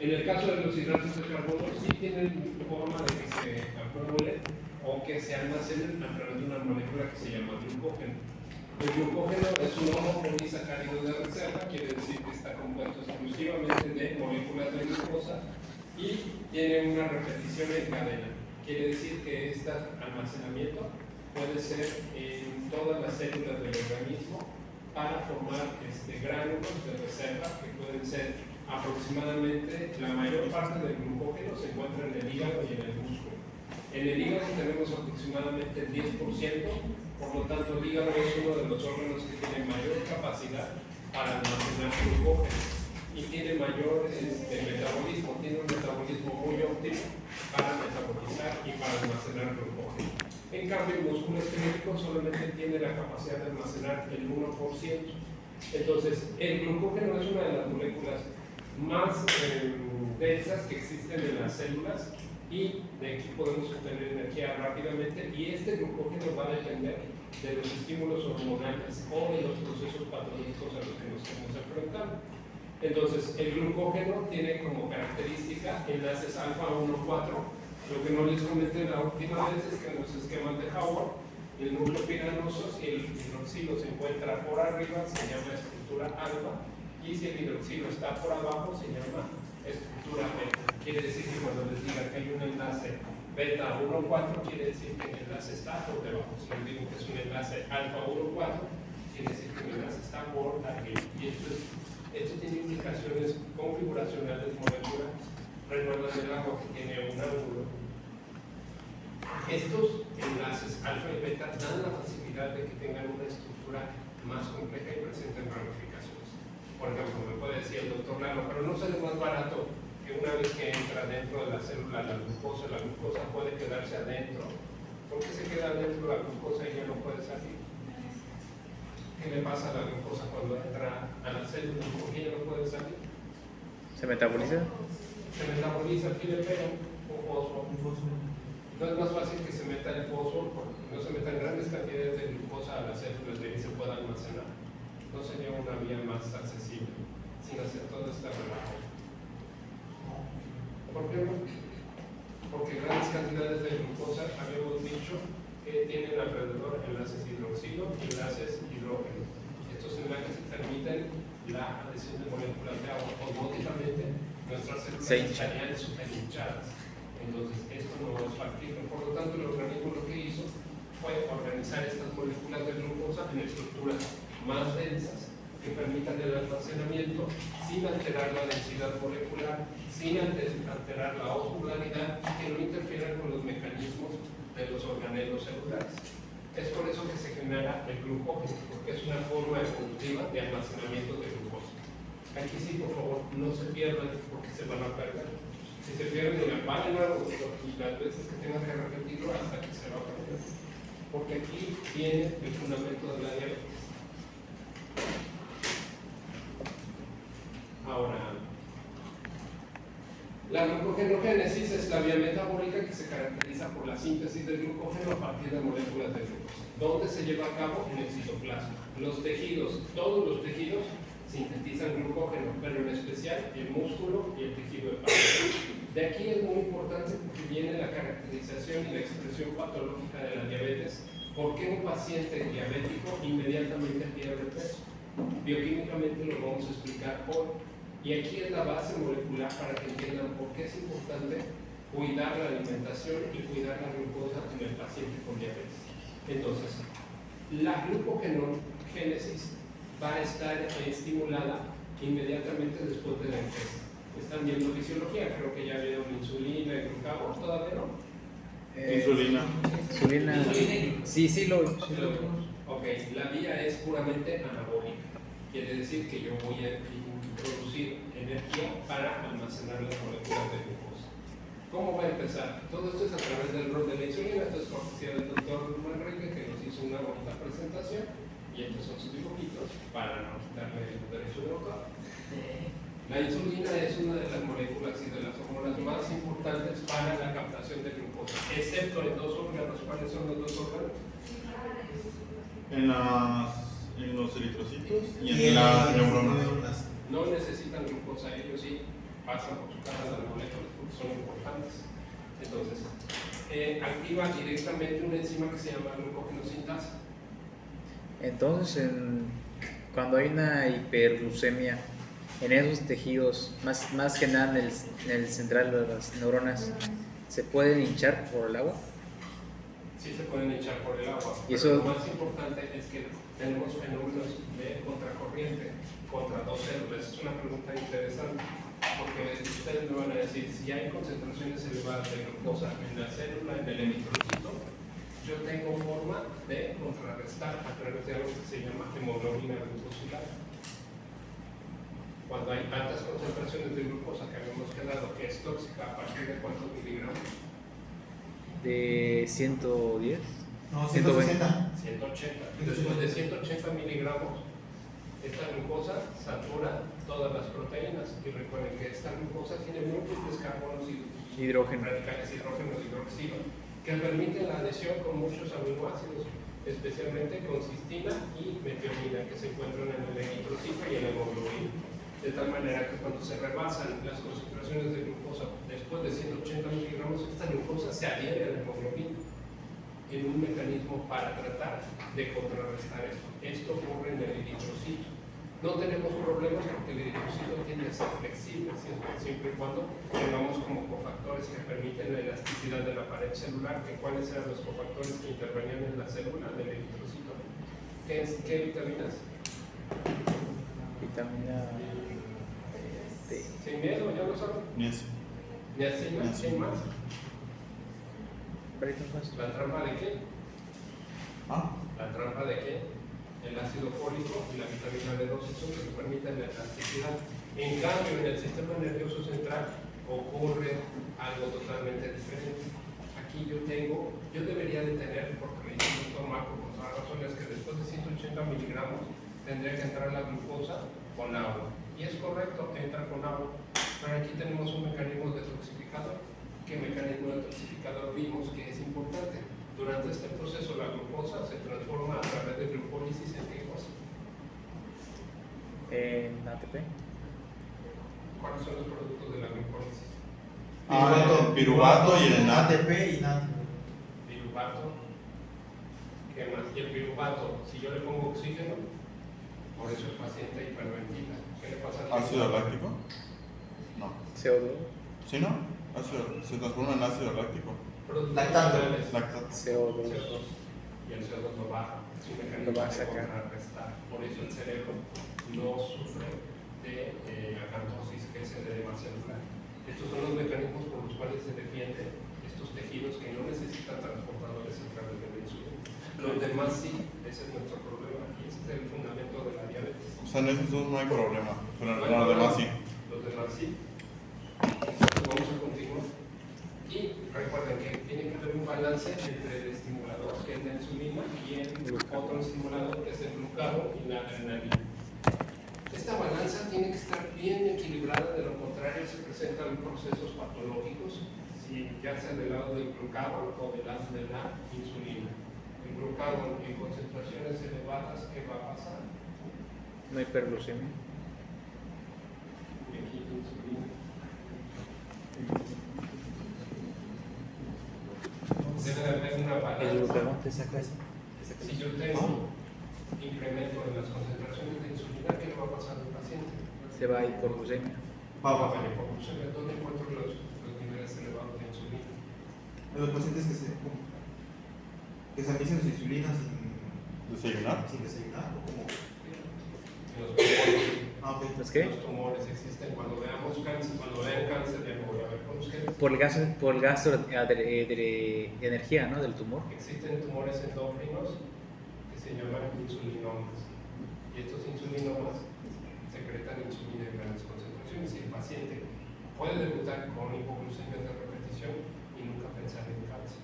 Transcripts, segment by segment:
En el caso de los hidratos de carbono, sí tienen forma de que se acumulen o que se almacenen a través de una molécula que se llama glucógeno. El glucógeno es un homopolisacárido de reserva, quiere decir que está compuesto exclusivamente de moléculas de glucosa y tiene una repetición en cadena. Quiere decir que este almacenamiento puede ser en todas las células del organismo para formar gránulos de reserva que pueden ser aproximadamente, la mayor parte del glucógeno se encuentra en el hígado y en el músculo. En el hígado tenemos aproximadamente el 10%, por lo tanto el hígado es uno de los órganos que tiene mayor capacidad para almacenar glucógeno y tiene mayor metabolismo, tiene un metabolismo muy óptimo para metabolizar y para almacenar glucógeno. En cambio, el músculo esquelético solamente tiene la capacidad de almacenar el 1%. Entonces, el glucógeno es una de las moléculas más densas que existen en las células y de aquí podemos obtener energía rápidamente, y este glucógeno va a depender de los estímulos hormonales o de los procesos patológicos a los que nos estamos enfrentando. Entonces, el glucógeno tiene como característica enlaces alfa 1,4. Lo que no les comenté la última vez es que en los esquemas de Howard, el núcleo piranoso, si el hidroxilo se encuentra por arriba, se llama estructura alfa, y si el hidroxilo está por abajo, se llama estructura beta. Quiere decir que cuando les diga que hay un enlace beta 1,4, quiere decir que el enlace está por debajo. Si les digo que es un enlace alfa 1,4, quiere decir que el enlace está por arriba. Y esto tiene implicaciones configuracionales moleculares. Recuerdan el agua que tiene un ángulo. Estos enlaces alfa y beta dan la facilidad de que tengan una estructura más compleja y presenten ramificaciones. Por ejemplo, me puede decir el doctor Lalo, pero no sale más barato que una vez que entra dentro de la célula la glucosa puede quedarse adentro. ¿Por qué se queda adentro la glucosa y ya no puede salir? ¿Qué le pasa a la glucosa cuando entra a la célula? ¿Por qué ya no puede salir? ¿Se metaboliza? Se metaboliza, aquí le pega un fósforo. No es más fácil que se meta el fósforo porque no se metan grandes cantidades de glucosa a las células de que se pueda almacenar. No sería una vía más accesible sin hacer toda esta relación. ¿Por qué no? Porque grandes cantidades de glucosa, habíamos dicho, que tienen alrededor enlaces hidroxilo y enlaces hidrógeno. Estos enlaces permiten la adhesión de moléculas de agua. Osmóticamente, nuestras células estarían súper hinchadas. Entonces, esto no es factible. Por lo tanto, el organismo lo que hizo fue organizar estas moléculas de glucosa en estructuras más densas que permitan el almacenamiento sin alterar la densidad molecular, sin alterar la osmolaridad y que no interfieran con los mecanismos de los organelos celulares. Es por eso que se genera el glucógeno, porque es una forma evolutiva de almacenamiento de glucosa. Aquí sí, por favor, no se pierdan porque se van a perder. Si se pierden, apaguen y las veces que tengan que repetirlo hasta que se va a perder. Porque aquí viene el fundamento de la diabetes. Ahora, la glucogenogénesis es la vía metabólica que se caracteriza por la síntesis del glucógeno a partir de moléculas de glucosa. ¿Dónde se lleva a cabo? En el citoplasma. Los tejidos, todos los tejidos sintetizan glucógeno, pero en especial el músculo y el tejido hepático. De aquí es muy importante porque viene la caracterización y la expresión patológica de la diabetes. ¿Por qué un paciente diabético inmediatamente pierde peso? Bioquímicamente lo vamos a explicar hoy. Y aquí es la base molecular para que entiendan por qué es importante cuidar la alimentación y cuidar la glucosa en el paciente con diabetes. Entonces, la glucogenogénesis va a estar estimulada inmediatamente después de la ingesta. Están viendo fisiología, creo que ya vieron insulina y glucagón, ¿todavía no? Insulina. Sí, lo vimos. Ok, la vía es puramente anabólica. Quiere decir que yo voy a producir energía para almacenar las moléculas de glucosa. ¿Cómo va a empezar? Todo esto es a través del rol de la insulina. Esto es cortesía del doctor Manrique, que nos hizo una bonita presentación, y estos son sus dibujitos para no quitarle el derecho de autor. La insulina es una de las moléculas y de las hormonas más importantes para la captación de glucosa, excepto en dos órganos. ¿Cuáles son los dos órganos? En los eritrocitos y en las neuronas. No necesitan glucosa, ellos sí. pasan por su casa las moléculas porque son importantes. Entonces, activa directamente una enzima que se llama glucógeno sintasa. Entonces, cuando hay una hiperglucemia en esos tejidos, más que nada en el central de las neuronas, ¿se pueden hinchar por el agua? Sí se pueden echar por el agua, ¿Y pero eso? lo más importante es que tenemos fenómenos de contracorriente contra dos células. Es una pregunta interesante, porque ustedes me van a decir, si hay concentraciones elevadas de glucosa en la célula, en el eritrocito, yo tengo forma de contrarrestar a través de algo que se llama hemoglobina glucosilada. Cuando hay altas concentraciones de glucosa que habíamos quedado que es tóxica, ¿a partir de cuántos miligramos? De 110. No, 120. 180. Después de 180 miligramos, esta glucosa satura todas las proteínas. Y recuerden que esta glucosa tiene múltiples carbonos y Hidrógeno. radicales hidrógeno y hidroxilo que permiten la adhesión con muchos aminoácidos, especialmente con cistina y metionina, que se encuentran en el eritrocito y en la hemoglobina. De tal manera que cuando se rebasan las concentraciones de glucosa después de 180 miligramos, esta glucosa se adhiere a la hemoglobina en un mecanismo para tratar de contrarrestar esto. Esto ocurre en el eritrocito. No tenemos problemas porque el eritrocito tiende a ser flexible siempre y cuando tengamos como cofactores que permiten la elasticidad de la pared celular. ¿Cuáles eran los cofactores que intervenían en la célula del eritrocito? ¿Qué vitaminas? Vitamina D. Sin miedo, ya lo saben. Niacina, ¿quién más? ¿La trampa de qué? ¿La trampa de qué? El ácido fólico y la vitamina B12 son los que permiten la elasticidad. En cambio, en el sistema nervioso central ocurre algo totalmente diferente. Aquí yo debería de tener, porque me dice el doctor Marco con todas las razones, que después de 180 miligramos tendría que entrar la glucosa con agua. Y es correcto, entra con agua. Pero aquí tenemos un mecanismo detoxificador. ¿Qué mecanismo detoxificador vimos que es importante? Durante este proceso la glucosa se transforma a través de glucólisis en qué cosa? En ATP. ¿Cuáles son los productos de la glucólisis? Piruvato y el ATP y NAD. Piruvato. ¿Qué más? Y el piruvato, si yo le pongo oxígeno, por eso el paciente hiperventila. ¿Qué le pasa al ¿Ácido láctico? No. CO2. ¿Sí, no? Se transforma en ácido láctico. Productos Lactato. naturales. Lactato. CO2. Y el CO2 lo baja. Es un Lo mecanismo va a de sacar. contrarrestar. Por eso el cerebro no sufre de acantosis, que es el edema celular. Estos son los mecanismos por los cuales se defienden estos tejidos que no necesitan transportadores a través de la insulina. Los demás sí, ese es nuestro problema y ese es el fundamento de la diabetes. O sea, en esos dos no hay problema, pero en Bueno, los demás sí. Los demás sí. Entonces vamos a continuar. Y recuerden que tiene que haber un balance entre el estimulador, que es la insulina, y el otro estimulador, que es el glucagón y la adrenalina. Esta balanza tiene que estar bien equilibrada, de lo contrario se presentan procesos patológicos, ya sea del lado del glucagón o del lado de la insulina. El glucagón en concentraciones elevadas, ¿qué va a pasar? No hiperglucemia. Y aquí insulina. Debe de haber una El balanza. glucagón te saca eso. Si yo tengo incremento en las concentraciones de insulina, ¿qué le va a pasar al paciente? Se va a hipoglucemia. ¿Dónde encuentro los niveles elevados de insulina? Los pacientes que se administran su insulina ¿Desayunar? sin desayunar o como. En los tumores. Ok. ¿Es qué? Los tumores existen. Cuando veamos cáncer, cuando vean cáncer, ya no voy a ver con ustedes. Por el gasto de energía, ¿no? Del tumor. Existen tumores endócrinos que se llaman insulinomas. Y estos insulinomas secretan insulina en grandes concentraciones. Y el paciente puede debutar con hipoglucemia de repetición y nunca pensar en cáncer.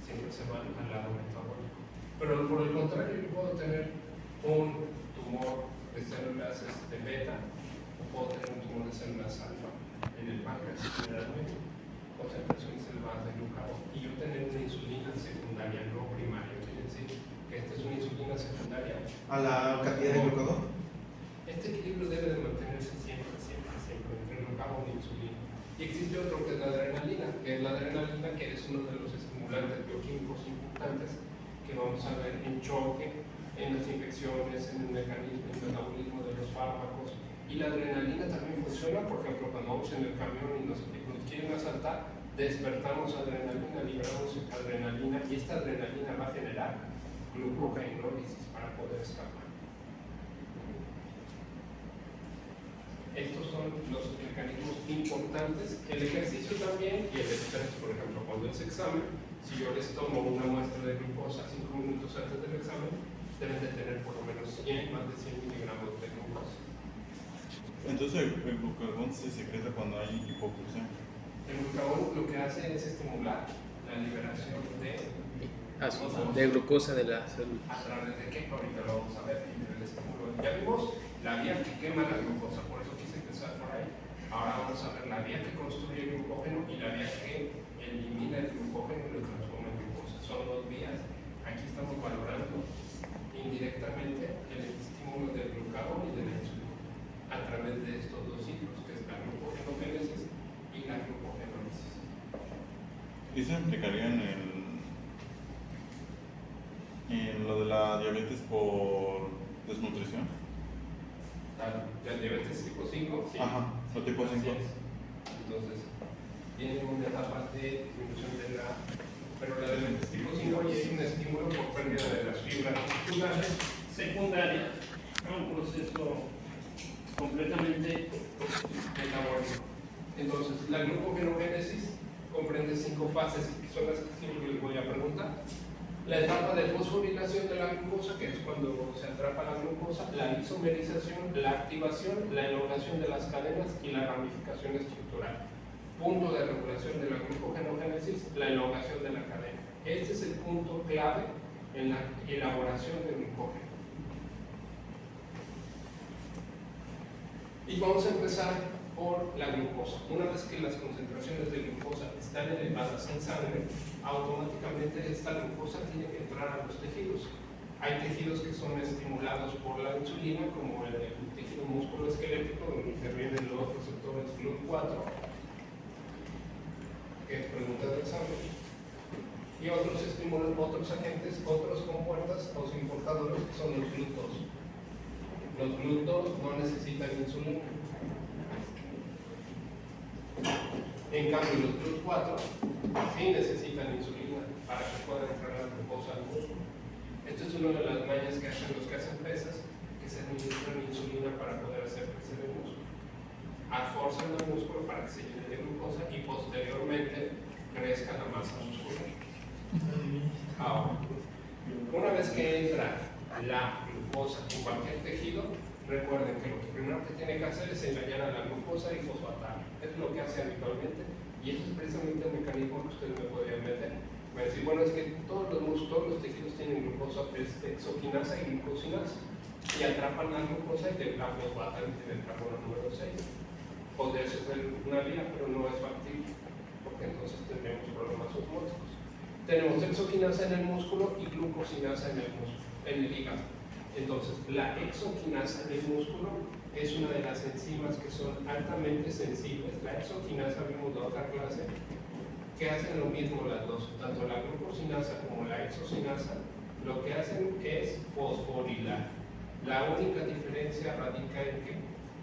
Siempre se van al lado metabólico. Pero por el contrario, yo puedo tener un tumor de células beta o puedo tener un tumor de células alfa en el páncreas, generalmente concentraciones elevadas de glucagón, y yo tener una insulina secundaria, no primaria. Quiere decir que esta es una insulina secundaria. A la cantidad de glucagón. Este equilibrio debe de mantenerse siempre entre el glucagón e insulina. Y existe otro que es la adrenalina, que es uno de los estimulantes bioquímicos importantes que vamos a ver en choque, en las infecciones, en el mecanismo, en el metabolismo de los fármacos. Y la adrenalina también funciona, por ejemplo, cuando vamos en el camión y nos quieren asaltar, despertamos adrenalina, liberamos adrenalina, y esta adrenalina va a generar glucogenólisis para poder escapar. Estos son los mecanismos importantes. El ejercicio también y el estrés, por ejemplo, cuando es examen, si yo les tomo una muestra de glucosa 5 minutos antes del examen, deben de tener por lo menos más de 100 miligramos de glucosa. Entonces el glucagón se secreta cuando hay hipoglucemia. El glucagón lo que hace es estimular la liberación de glucosa de la célula. ¿A través de qué? Ahorita lo vamos a ver en el estímulo. Ya vimos la vía que quema la glucosa, por eso quise empezar por ahí. Ahora vamos a ver la vía que construye el glucógeno y la vía que elimina el glucógeno y lo transforma en glucosa. Son dos vías. Aquí estamos valorando indirectamente el estímulo del glucagón y de la insulina a través de estos dos ciclos, que es la glucogenogénesis y la glucogenólisis. ¿Y se implicaría en lo de la diabetes por desnutrición? La diabetes tipo 5, sí. Ajá, lo tipo 5. Entonces, tiene una etapa de disminución de la... Pero la diabetes tipo 5 ya es un estímulo por pérdida de las fibras musculares secundaria a un proceso completamente metabólico. Entonces, la glucogenogénesis comprende 5 fases, que son las que les voy a preguntar. La etapa de fosforilación de la glucosa, que es cuando se atrapa la glucosa, la isomerización, la activación, la elongación de las cadenas y la ramificación estructural. Punto de regulación de la glucogenogénesis, la elongación de la cadena. Este es el punto clave en la elaboración del glucógeno. Y vamos a empezar por la glucosa. Una vez que las concentraciones de glucosa están elevadas en sangre, automáticamente esta glucosa tiene que entrar a los tejidos. Hay tejidos que son estimulados por la insulina, como el tejido musculoesquelético, donde intervienen los receptores GLUT4, que es pregunta del examen, y otros estimulan otros agentes, otros compuertas o importadores, que son los GLUT2. Los GLUT2 no necesitan insulina. En cambio, los GLUT4 sí necesitan insulina para que pueda entrar la glucosa al músculo. Esto es una de las mañas que hacen los que hacen pesas, que se administran insulina para poder hacer crecer el músculo. Forzan el músculo para que se llene de glucosa y posteriormente crezca la masa muscular. Ahora, una vez que entra la glucosa en cualquier tejido, recuerden que lo primero que tiene que hacer es engañar a la glucosa y fosfatarla. Es lo que hace habitualmente y eso es precisamente el mecanismo que ustedes me podrían meter. Me decir, bueno, es que todos los tejidos tienen glucosa, exoquinasa y glucosinasa y atrapan la glucosa y la fosfatan en el carbono número 6. Podría ser una vía, pero no es factible porque entonces tendremos problemas osmóticos. Tenemos exoquinasa en el músculo y glucosinasa en el hígado. Entonces, la exoquinasa en el músculo es una de las enzimas que son altamente sensibles. La exoquinasa, vimos la otra clase, que hacen lo mismo las dos, tanto la glucosinasa como la exocinasa, lo que hacen es fosforilar. La única diferencia radica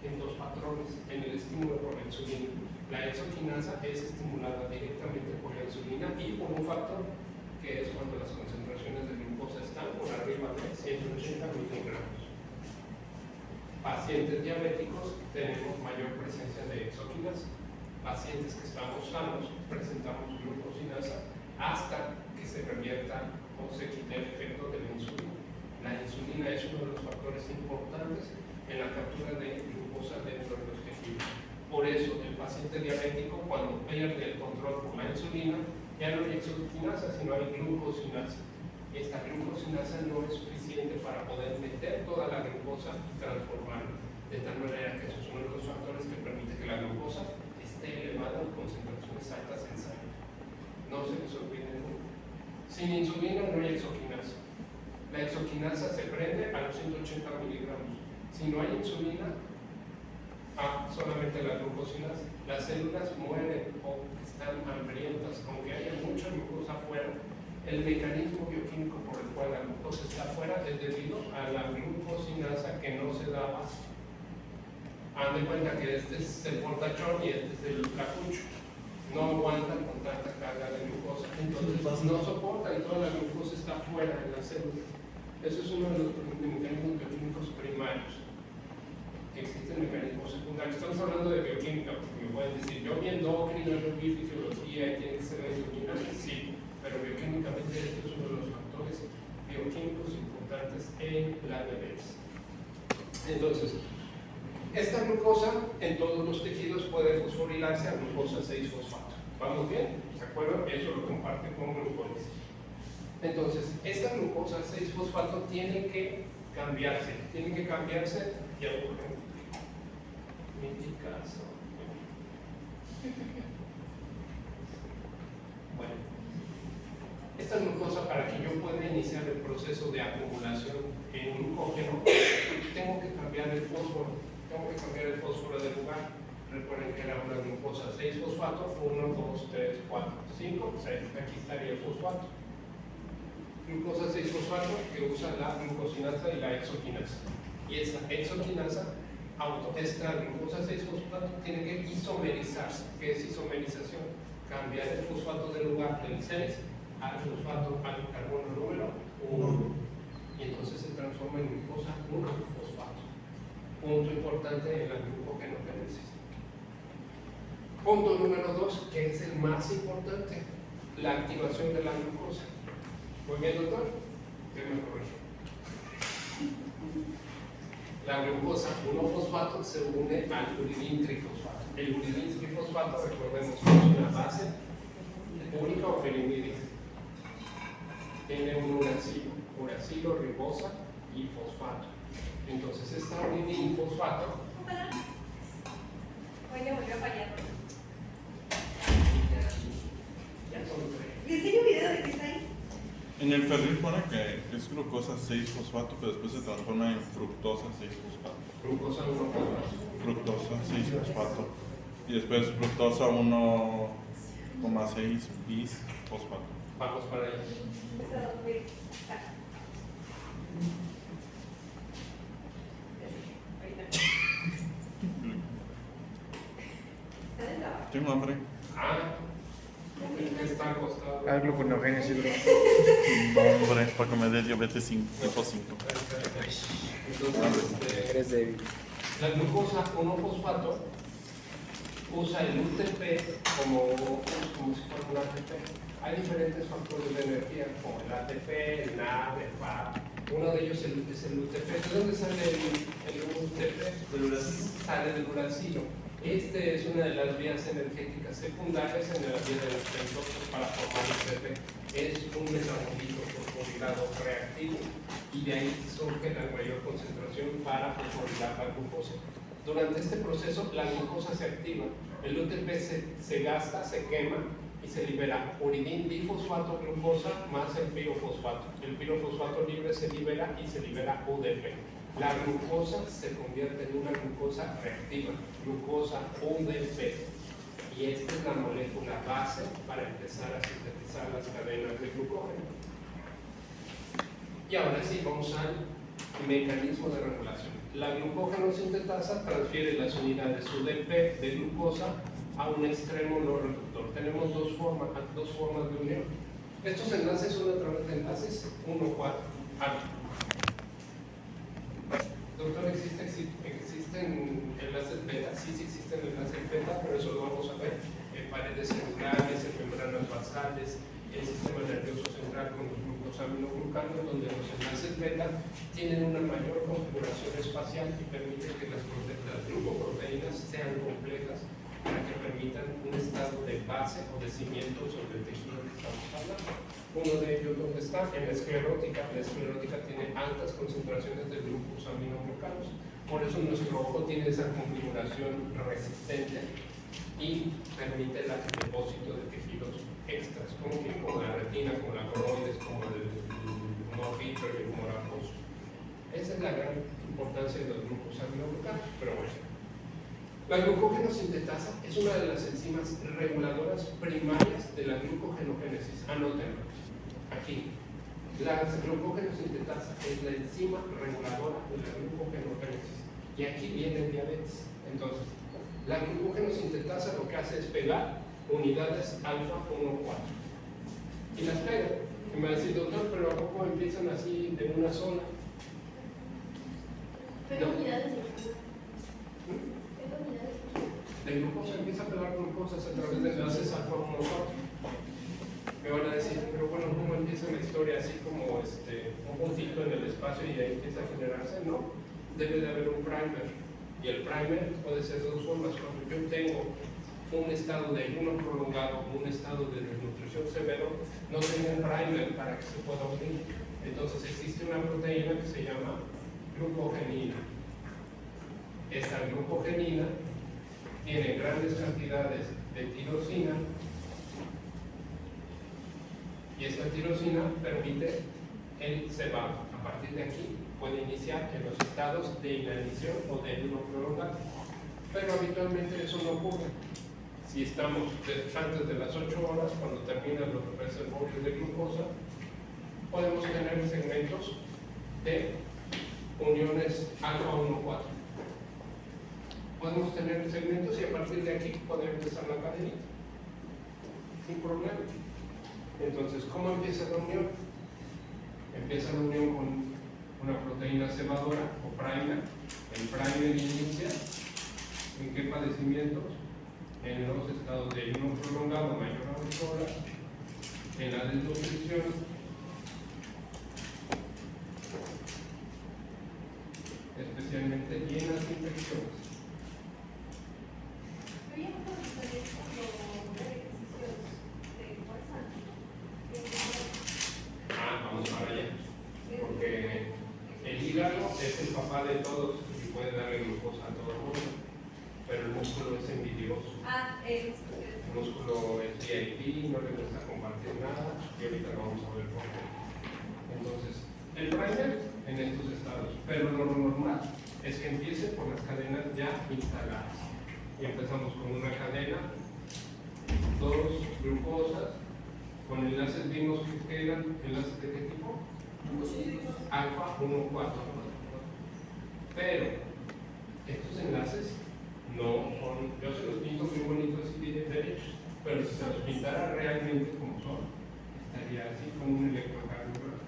en dos patrones, en el estímulo por la insulina. La exoquinasa es estimulada directamente por la insulina y por un factor que es cuando las concentraciones de glucosa están por arriba de 180 miligramos. Pacientes diabéticos tenemos mayor presencia de exoquinasa. Pacientes que estamos sanos presentamos glucosinasa hasta que se revierta o se quite el efecto de la insulina. La insulina es uno de los factores importantes en la captura de glucosa dentro de los tejidos. Por eso, el paciente diabético, cuando pierde el control por la insulina, ya no hay exoquinasa, sino hay glucosinasa. Esta glucosinasa no es suficiente para poder meter toda la glucosa y transformarla. De tal manera que eso es uno de los factores que permite que la glucosa esté elevada en concentraciones altas en sangre. No se les olvide nunca. Sin insulina no hay exoquinasa. La exoquinasa se prende a los 180 miligramos. Si no hay insulina, solamente la glucosinasa. Las células mueren o están hambrientas, aunque haya mucha glucosa afuera. El mecanismo bioquímico por el cual la glucosa está afuera es debido a la glucosinasa que no se da abasto. Haz de cuenta que este es el portachón y este es el flacucho. No aguantan con tanta carga de glucosa, entonces no soportan y toda la glucosa está fuera de la célula. Eso es uno de los mecanismos bioquímicos primarios. Existen mecanismos secundarios. Estamos hablando de bioquímica, porque me pueden decir, yo vi endocrino, yo vi fisiología y tiene que ser endocrina. Sí, pero bioquímicamente este es uno de los factores bioquímicos importantes en la bebés. Entonces, esta glucosa en todos los tejidos puede fosforilarse a glucosa 6-fosfato. ¿Vamos bien? ¿Se acuerdan? Eso lo comparte con glucólisis. Entonces, esta glucosa 6-fosfato tiene que cambiarse. Tiene que cambiarse y ocurre. En mi caso. Bueno, esta glucosa, para que yo pueda iniciar el proceso de acumulación en glucógeno, tengo que cambiar el fósforo. Tengo que cambiar el fósforo de lugar. Recuerden que era una glucosa 6-fosfato, 1, 2, 3, 4, 5, 6. Aquí estaría el fosfato. Glucosa 6-fosfato que usa la glucosinasa y la exoquinasa. Y esa exoquinasa, esta glucosa 6-fosfato, tiene que isomerizarse. ¿Qué es isomerización? Cambiar el fosfato de lugar del 6 al fosfato, al carbono número 1. Y entonces se transforma en glucosa 1-fosfato. Punto importante en la glucogenogenesis. Punto número 2, que es el más importante, la activación de la glucosa. ¿Muy bien, doctor? ¿Qué me corrige? La glucosa 1-fosfato se une al uridín trifosfato. El uridín trifosfato, recordemos, es una base única o perimídica. Tiene un uracilo, ribosa y fosfato. Entonces, esta uridín fosfato. Oye, volvió a fallar. Ya son 3. ¿Le enseño un video de que está ahí? En el ferril pone que es glucosa 6-fosfato, pero después se transforma en fructosa 6-fosfato. Glucosa 1-fosfato. Fructosa 6-fosfato. Y después fructosa 1,6 bis-fosfato. Vamos para allá. Está muy bien. Está. Ahorita. Está en la. Tengo hambre. Está acostado. Haz gluconeogénesis, bro. Hombre, para que me dé diabetes tipo 5. Entonces, Eres débil. la glucosa 1-fosfato usa el UTP como si fuera un ATP. Hay diferentes factores de energía, como el ATP, el NAD, el FAD. Uno de ellos es el UTP. ¿De dónde sale el UTP? Del uracilo. Sale del uracilo. Este es una de las vías energéticas secundarias en la vía de los endocrinos para formar UTP. Es un metabolito fosforilado reactivo y de ahí surge la mayor concentración para fosforilar la glucosa. Durante este proceso la glucosa se activa, el UTP se gasta, se quema y se libera uridín difosfato glucosa más el pirofosfato. El pirofosfato libre se libera y se libera UDP. La glucosa se convierte en una glucosa reactiva, glucosa UDP. Y esta es la molécula base para empezar a sintetizar las cadenas de glucógeno. Y ahora sí, vamos al mecanismo de regulación. La glucógeno sintetasa transfiere las unidades UDP de glucosa a un extremo no reductor. Tenemos dos formas de unión. Estos enlaces son a través de enlaces 1,4. Doctor, ¿existen enlaces beta? Sí, sí existen enlaces beta, pero eso lo vamos a ver en paredes celulares, en membranas basales, el sistema nervioso central con los glucosaminoglucanos, donde los enlaces beta tienen una mayor configuración espacial y permiten que las glucoproteínas sean complejas para que permitan un estado de base o de cimiento sobre el tejido que estamos hablando. Uno de ellos, ¿dónde está? En la esclerótica. La esclerótica tiene altas concentraciones de glucosaminoglucanos. Por eso nuestro ojo tiene esa configuración resistente y permite el depósito de tejidos extras, como la retina, como la coroides, como el humor vitro y el humor acuoso. Esa es la gran importancia de los glucosaminoglucanos, pero bueno. La glucógeno-sintetasa es una de las enzimas reguladoras primarias de la glucogenogénesis. Anótenlo aquí. La glucógeno-sintetasa es la enzima reguladora de la glucogenogénesis. Y aquí viene el diabetes. Entonces, la glucógeno-sintetasa lo que hace es pegar unidades alfa 1,4. Y las pega. Y me va a decir, doctor, pero ¿a poco empiezan así de una sola? Pero No. unidades de De glucosa, empieza a pegar glucosas a través de enlaces alfa 1,4. Me van a decir, pero bueno, ¿cómo empieza la historia así como un puntito en el espacio y ahí empieza a generarse? No, debe de haber un primer. Y el primer puede ser de dos formas. Cuando yo tengo un estado de ayuno prolongado o un estado de desnutrición severo, no tengo un primer para que se pueda unir. Entonces existe una proteína que se llama glucogenina. Esta glucogenina tiene grandes cantidades de tirosina y esta tirosina permite el cebado. A partir de aquí puede iniciar en los estados de inanición o de ayuno prolongado, pero habitualmente eso no ocurre. Si estamos antes de las 8 horas, cuando terminan los reservorios de glucosa, podemos tener segmentos de uniones alfa 1,4. Podemos tener segmentos y a partir de aquí poder empezar la cadenita sin problema. Entonces, ¿cómo empieza la unión? Empieza la unión con una proteína cebadora o primer. El primer inicia ¿en qué padecimientos? En los estados de ayuno prolongado mayor a 8 horas, en la desnutrición, especialmente y en las infecciones. Vamos para allá. Porque el hígado es el papá de todos y puede darle glucosa a todo el mundo. Pero el músculo es envidioso. El músculo es VIP, no le gusta compartir nada y ahorita vamos a ver por qué. Entonces, el primer en estos estados, pero lo normal es que empiece por las cadenas ya instaladas. Y empezamos con una cadena, dos glucosas, con enlaces vimos que eran enlaces de qué tipo? Alfa 1,4. Pero estos enlaces no son, yo se los pinto muy bonitos y bien derechos, pero si se los pintara realmente como son, estaría así con un electrocardiograma.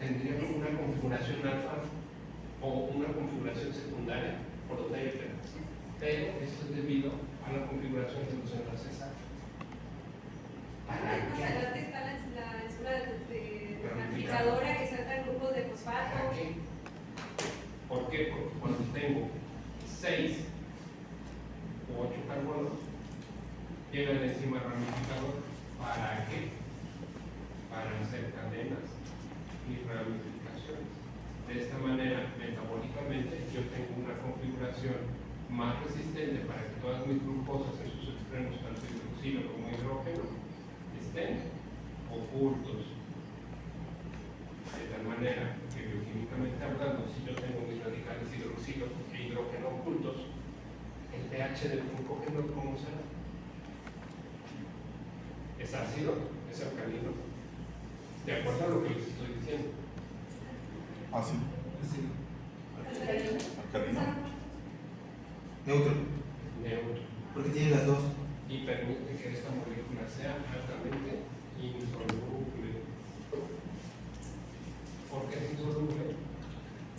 Tendría una configuración alfa o una configuración secundaria proteica, pero esto es debido a la configuración de los enlaces alfa. Más adelante está la enzima ramificadora que salta grupos de fosfato. ¿Para qué? ¿Por qué? Porque cuando tengo 6 o 8 carbonos, llega la enzima ramificadora. ¿Para qué? Para hacer cadenas y ramificaciones. De esta manera, metabólicamente, yo tengo una configuración más resistente para que todas mis glucosas en sus extremos, tanto hidroxilo como hidrógeno, estén ocultos. De tal manera que bioquímicamente hablando, si yo tengo mis radicales hidroxilo e hidrógeno ocultos, el pH del glucógeno, ¿cómo será? ¿Es ácido? ¿Es alcalino? ¿De acuerdo a lo que les estoy diciendo? Ácido. Alcalino. Neutro. Neutro. Porque tiene las dos. Y permite que esta molécula sea altamente insoluble. ¿Por qué es insoluble?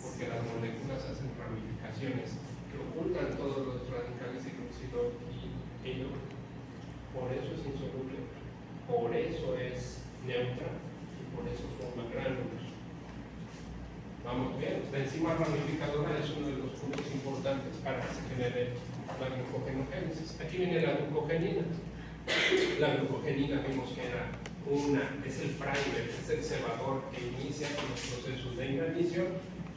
Porque las moléculas hacen ramificaciones que ocultan todos los radicales hidroxilo y hidrógeno. Por eso es insoluble, por eso es neutra y por eso forma gránulos. Vamos bien, la enzima ramificadora es uno de los puntos importantes para que se genere la glucogenogénesis. Aquí viene la glucogenina. La glucogenina vimos que es el primer, es el cebador que inicia los procesos de inanición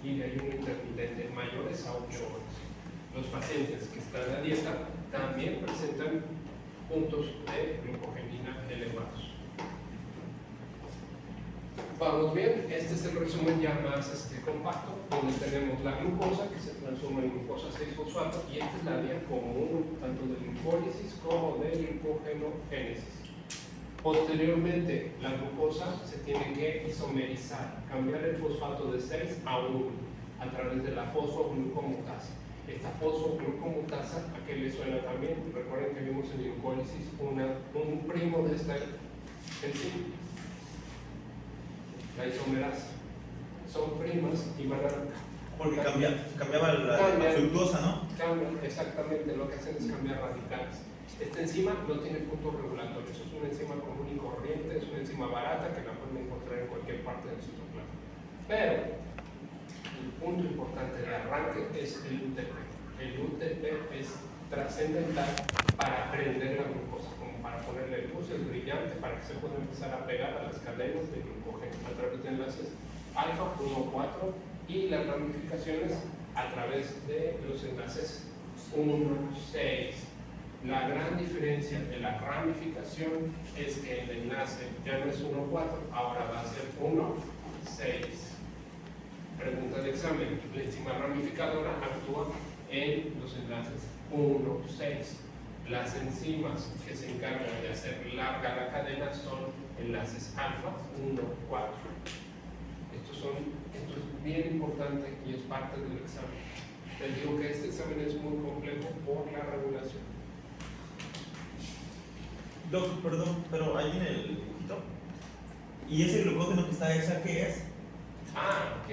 y de ayuno intermitente mayores a 8 horas. Los pacientes que están a dieta también presentan puntos de glucogenina elevados. Vamos bien, este es el resumen ya más compacto, donde tenemos la glucosa que se transforma en glucosa 6-fosfato y esta es la vía común tanto de glucólisis como de glucogenogénesis. Posteriormente, la glucosa se tiene que isomerizar, cambiar el fosfato de 6 a 1 a través de la fosfoglucomutasa. Esta fosfoglucomutasa, ¿a qué le suena también? Recuerden que vimos en glucólisis un primo de esta enzima, la isomerasa. Son primas y van a... Porque cambiaba la fructosa, ¿no? Cambian, exactamente, lo que hacen es cambiar radicales. Esta enzima no tiene puntos regulatorios, es una enzima común y corriente, es una enzima barata que la pueden encontrar en cualquier parte del citoplasma. Pero el punto importante de arranque es el UTP. El UTP es trascendental para prender la glucosa, como para ponerle luces brillantes para que se pueda empezar a pegar a las cadenas de glucógeno a través de enlaces alfa 1,4 y las ramificaciones a través de los enlaces 1,6. La gran diferencia de la ramificación es que el enlace ya no es 1,4, ahora va a ser 1,6. Pregunta de examen: la enzima ramificadora actúa en los enlaces 1,6. Las enzimas que se encargan de hacer larga la cadena son enlaces alfa 1,4. Esto es bien importante y es parte del examen. Les digo que este examen es muy complejo por la regulación. Doc, perdón, pero ahí en el dibujito. ¿Y ese glucógeno que está esa qué es? Ok.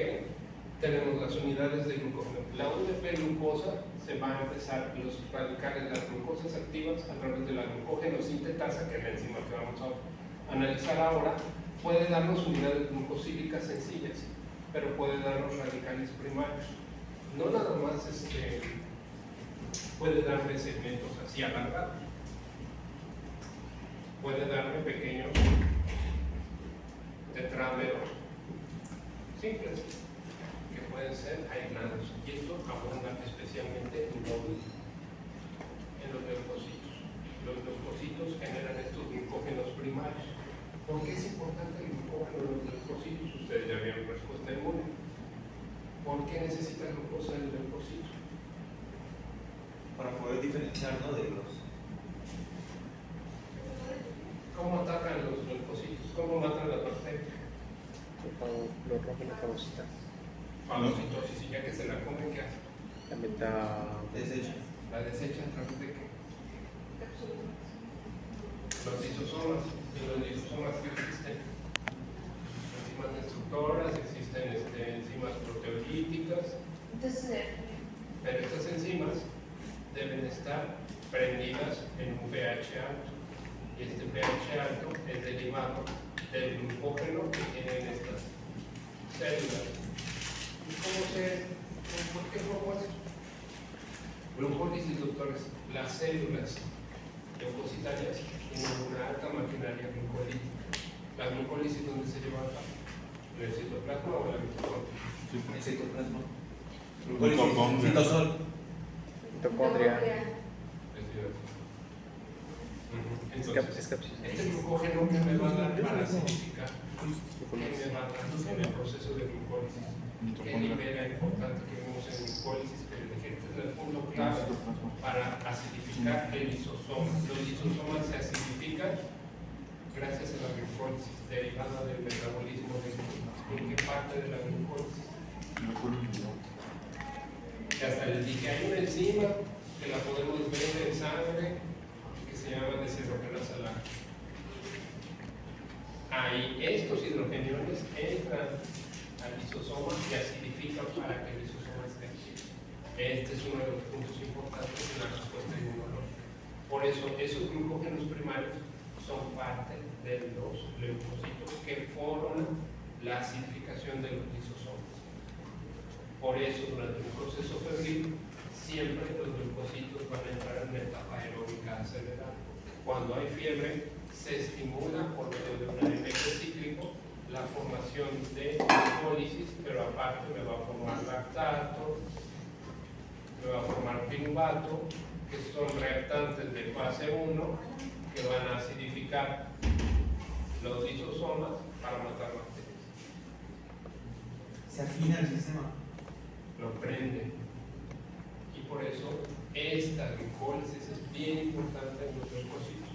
Tenemos las unidades de glucógeno. La UDP glucosa se va a empezar los radicales, las glucosas activas a través de la glucógeno sintetasa, que es la enzima que vamos a analizar ahora. Puede darnos unidades glucosílicas sencillas, pero puede darnos radicales primarios. No nada más puede darme segmentos así alargados. Puede darme pequeños tetrámeros simples que pueden ser aislados, y esto abunda especialmente en los leucocitos. Los leucocitos generan estos glucógenos primarios. ¿Por qué es importante el glucógeno en los leucocitos? Ustedes ya vieron respuesta inmune. ¿Por qué necesita glucosa en el leucocito? Para poder diferenciar, ¿no? De los... ¿Cómo atacan los leucocitos? ¿Cómo matan las bacterias? Lo rompe la fagocita. Fagocitosis, y ya que se la comen, ¿qué hace? La meta. Desecha. La desecha a través de qué? Los lisosomas. Y los lisosomas que existen. Enzimas destructoras, existen enzimas proteolíticas. Pero estas enzimas deben estar prendidas en un pH alto. Y este pH alto es derivado del glucógeno que tienen estas células. ¿Y por qué formó esto? Glucólisis, doctores. Las células leucocitarias tienen una alta maquinaria glucolítica. ¿La glucólisis dónde se lleva a cabo? ¿En el citoplasma o en la mitocondria? El citoplasma. Mitocondria. Citosol. Mitocondria. Entonces, Escapsis. este glucógeno que me va a dar para acidificar, que me va a dar en el proceso de glucólisis, que libera importante que vemos en glucólisis, que les dije, este es el punto clave para acidificar el lisosoma. Los lisosomas se acidifican gracias a la glucólisis, derivada del metabolismo de glucólisis. ¿En qué parte de la glucólisis? Que hasta les dije, hay una enzima que la podemos ver en sangre, se llama deshidrogenasa láctea. Ahí estos hidrogeniones entran al lisosoma y acidifican para que el lisosoma esté activo. Este es uno de los puntos importantes en la respuesta inmunológica. Por eso, esos glucógenos primarios son parte de los leucocitos que forman la acidificación de los lisosomas. Por eso, durante un proceso febril, siempre los leucocitos van a entrar en una etapa aeróbica acelerada. Cuando hay fiebre, se estimula por medio de un efecto cíclico la formación de glucólisis, pero aparte me va a formar lactato, me va a formar piruvato, que son reactantes de fase 1 que van a acidificar los lisosomas para matar bacterias. se afina el sistema. lo prende. Y por eso esta glucólisis es bien importante en los leucocitos.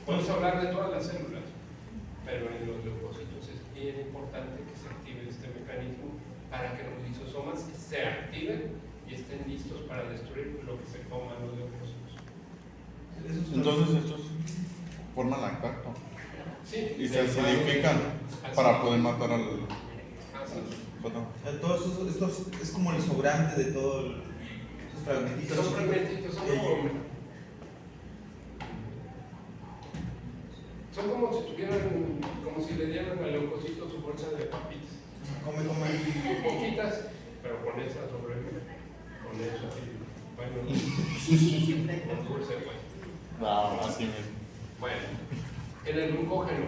Podemos hablar de todas las células, pero en los leucocitos es bien importante que se active este mecanismo para que los lisosomas se activen y estén listos para destruir lo que se coman los leucocitos. Entonces estos forman lactato Sí, y se acidifican para poder matar al botón. Todo esto es como el sobrante de todo esos fragmentitos. Son fragmentitos, son como si tuvieran, como si le dieran al leucocito su bolsa de papitas. Come. Poquitas, pero con esa sobrevive. Con eso así. Bueno, con dulce pues. No, así mismo. Bueno, en el glucógeno.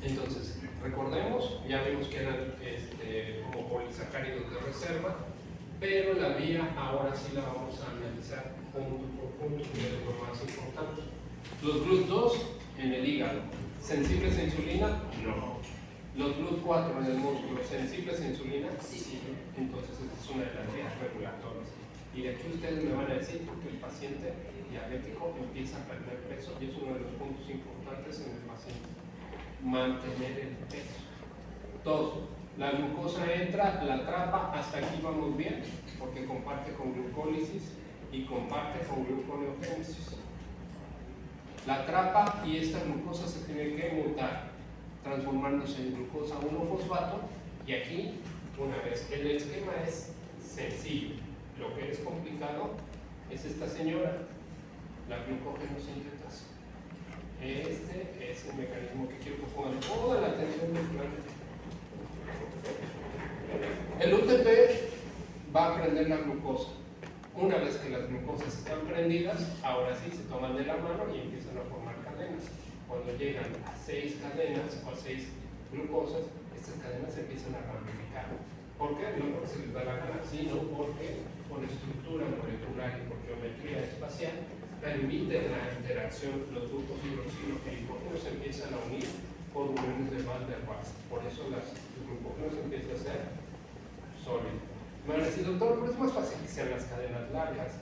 Entonces, recordemos, ya vimos que eran como polisacáridos de reserva, pero la vía ahora sí la vamos a analizar punto por punto, que es lo más importante. Los GLUT2 en el hígado, ¿sensibles a insulina? No. Los GLUT4 en el músculo, ¿sensibles a insulina? Sí. Entonces, esta es una de las vías regulatorias. Y de aquí ustedes me van a decir porque el paciente diabético empieza a perder peso y es uno de los puntos importantes en el paciente. Mantener el peso. Todo. La glucosa entra, la atrapa, hasta aquí vamos bien, porque comparte con glucólisis y comparte con gluconeogénesis. La atrapa y esta glucosa se tiene que mutar, transformándose en glucosa 1-fosfato, y aquí, una vez, el esquema es sencillo. Lo que es complicado es esta señora, la glucógeno sintetasa. Este es el mecanismo que quiero que pongan toda la atención del planeta. El UTP va a prender la glucosa. Una vez que las glucosas están prendidas, ahora sí se toman de la mano y empiezan a formar cadenas. Cuando llegan a 6 cadenas o a 6 glucosas, estas cadenas se empiezan a ramificar. ¿Por qué? No porque se les da la gana, sino porque por estructura molecular y por geometría espacial permiten la interacción. Los grupos hidroxilo y glucógeno se empiezan a unir por uniones de Van der Waals. Por eso los glucógenos empiezan a ser sólidos. Me van a decir, doctor, pero es más fácil que sean las cadenas largas.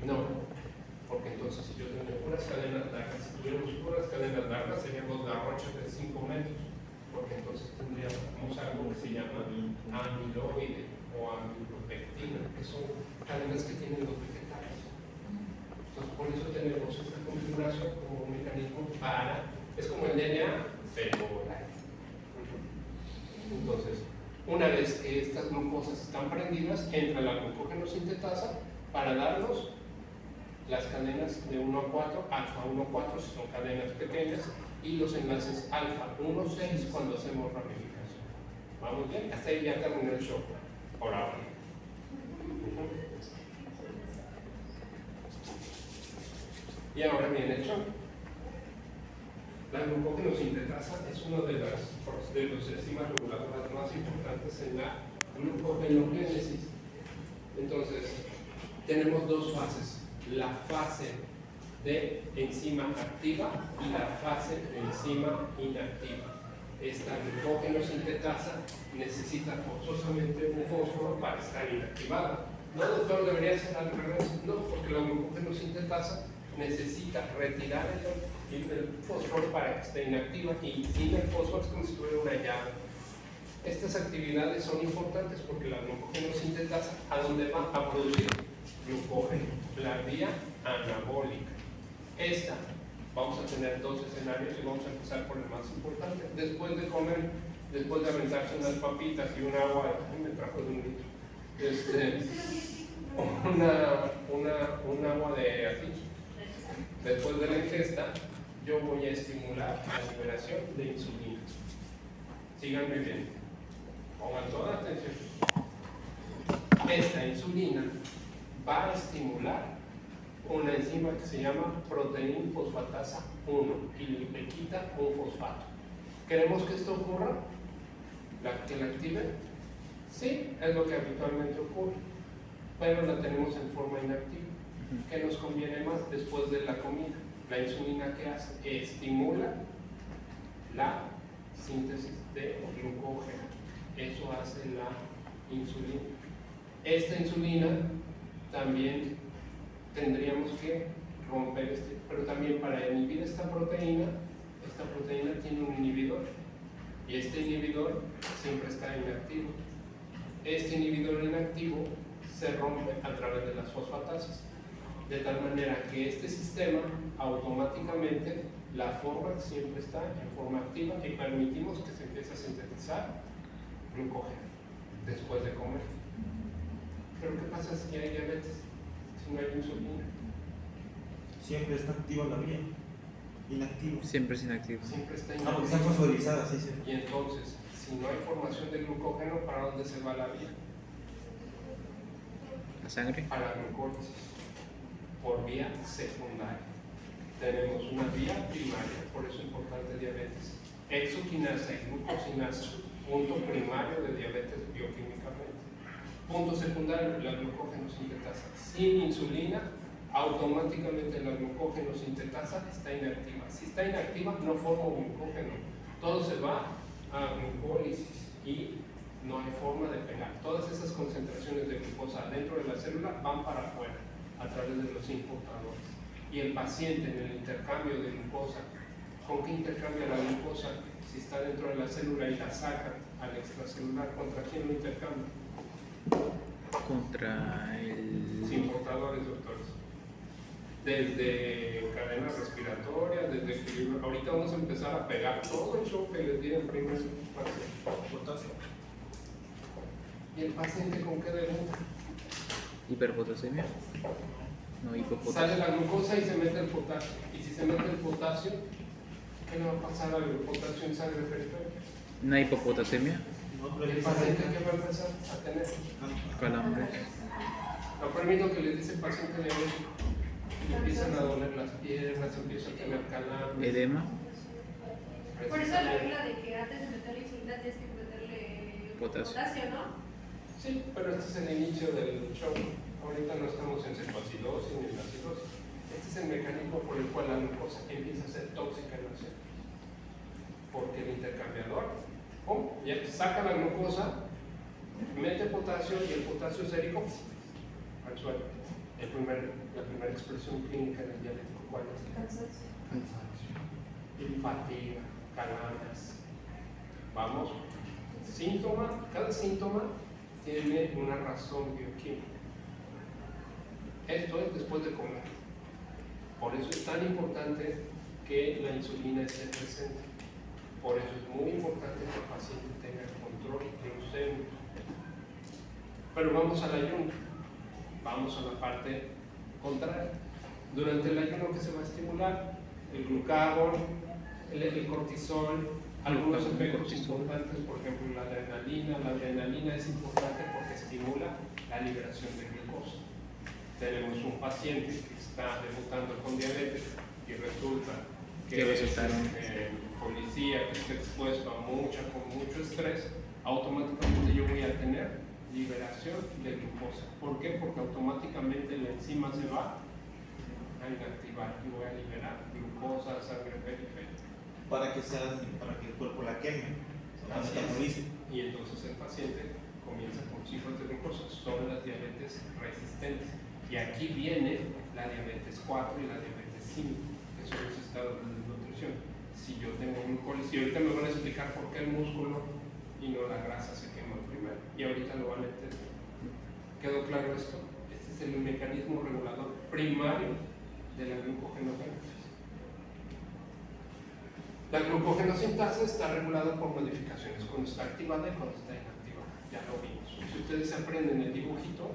No, porque entonces si yo tengo puras cadenas largas, si tuviéramos puras cadenas largas, seríamos garrochas de 5 metros, porque entonces tendríamos algo que se llama amiloide o amilopectina, que son cadenas que tienen los vegetales. Entonces, por eso tenemos esta configuración como un mecanismo para, es como el DNA, pero light. Entonces, una vez que estas glucosas están prendidas, entra la glucógeno sintetasa para darnos las cadenas de 1 a 4, alfa 1 a 4 si son cadenas pequeñas, y los enlaces alfa 1 a 6 cuando hacemos ramificación. ¿Vamos bien? Hasta ahí ya terminó el show, por ahora. Y ahora viene el show. La glucógeno sintetasa es uno de los enzimas reguladoras más importantes en la glucogenogénesis. Entonces, tenemos dos fases. La fase de enzima activa y la fase de enzima inactiva. Esta glucógeno sintetasa necesita forzosamente un fósforo para estar inactivada. No, doctor, debería ser al revés. No, porque la glucógeno sintetasa necesita retirar el fósforo para que esté inactiva, y sin el fósforo es como si tuviera una llave. Estas actividades son importantes porque la glucógeno sintetasa, ¿a dónde va? A producir glucógeno, la vía anabólica. Esta, vamos a tener dos escenarios y vamos a empezar por el más importante. Después de comer, después de aventarse unas papitas y un agua, me trajo de un litro, un agua de así. Después de la ingesta, yo voy a estimular la liberación de insulina. Síganme bien. Pongan toda atención. Esta insulina va a estimular una enzima que se llama proteína fosfatasa 1 y le quita un fosfato. ¿Queremos que esto ocurra? ¿Que la active? Sí, es lo que habitualmente ocurre, pero la tenemos en forma inactiva. ¿Qué nos conviene más después de la comida? La insulina, ¿qué hace? Que estimula la síntesis de glucógeno. eso hace la insulina. Esta insulina también tendríamos que romper pero también para inhibir esta proteína tiene un inhibidor y este inhibidor siempre está inactivo. Este inhibidor inactivo se rompe a través de las fosfatasas, de tal manera que este sistema automáticamente la forma siempre está en forma activa y permitimos que se empiece a sintetizar glucógeno después de comer. Pero ¿qué pasa si hay diabetes? Si no hay insulina. Siempre está activa la vía. Inactivo. Siempre es inactivo. Siempre está Ah, porque está inactivo. fosforilizada, sí, sí. Y entonces, si no hay formación de glucógeno, ¿para dónde se va la vía? La sangre. A la glucólisis, por vía secundaria. Tenemos una vía primaria, por eso es importante diabetes. Exoquinasa y glucosinasa, punto primario de diabetes bioquímicamente. Punto secundario, la glucógeno sintetasa. Sin insulina, automáticamente la glucógeno sintetasa está inactiva. Si está inactiva, no forma glucógeno. Todo se va a glucólisis y no hay forma de pegar. Todas esas concentraciones de glucosa dentro de la célula van para afuera a través de los importadores. Y el paciente en el intercambio de glucosa, ¿con qué intercambia la glucosa? Si está dentro de la célula y la saca al extracelular, ¿contra quién lo intercambia? Contra el... Los importadores, doctores. Desde cadenas respiratorias, desde equilibrio. Ahorita vamos a empezar a pegar todo el show que les di en primer paciente. Potasio. ¿Y el paciente con qué debuta? hiperpotasemia. No, Sale hipopotasemia. la glucosa y se mete el potasio. Y si se mete el potasio, ¿qué le va a pasar al potasio en sangre periférica? Una hipopotasemia, No, pero El paciente que va a empezar a tener. calambres, Lo permito que le dice el paciente diabético. Le empiezan a doler las piernas, empieza a tener calambres. edema, Por eso la regla de que antes de meter la insulina tienes que meterle Potasio. ¿no? Sí, pero este es el inicio del show. Ahorita no estamos en cetoacidosis ni en acidosis. Este es el mecanismo por el cual la glucosa empieza a ser tóxica en la célula. Porque el intercambiador, ¡pum!, ya saca la glucosa, mete potasio y el potasio sérico al suelo. La primera expresión clínica del diabético, ¿cuál es? Cansancio. Cansancio, fatiga, calambres. Vamos, cada síntoma tiene una razón bioquímica. Esto es después de comer. Por eso es tan importante que la insulina esté presente. Por eso es muy importante que el paciente tenga el control glucémico. Pero vamos al ayuno. Vamos a la parte contraria. Durante el ayuno, ¿qué se va a estimular? El glucagón, el cortisol, algunos efectos importantes, por ejemplo la adrenalina. La adrenalina es importante porque estimula la liberación de glucosa. Tenemos un paciente que está debutando con diabetes y resulta que ¿Qué resultaron? policía que está expuesto a con mucho estrés, automáticamente yo voy a tener liberación de glucosa. ¿Por qué? Porque automáticamente la enzima se va a inactivar y voy a liberar glucosa, sangre periférica. para que el cuerpo la queme, la Así es. metabolice. Y entonces el paciente comienza con cifras de glucosa, son las diabetes resistentes. Y aquí viene la diabetes 4 y la diabetes 5, que son los estados de desnutrición. Si yo tengo glucólisis, y ahorita me van a explicar por qué el músculo y no la grasa se quema primero, y ahorita lo van a entender. ¿Quedó claro esto? Este es el mecanismo regulador primario de la glucogenogénesis. La glucogenosintasa está regulada por modificaciones cuando está activada y cuando está inactivada. Ya lo vimos. Si ustedes aprenden el dibujito,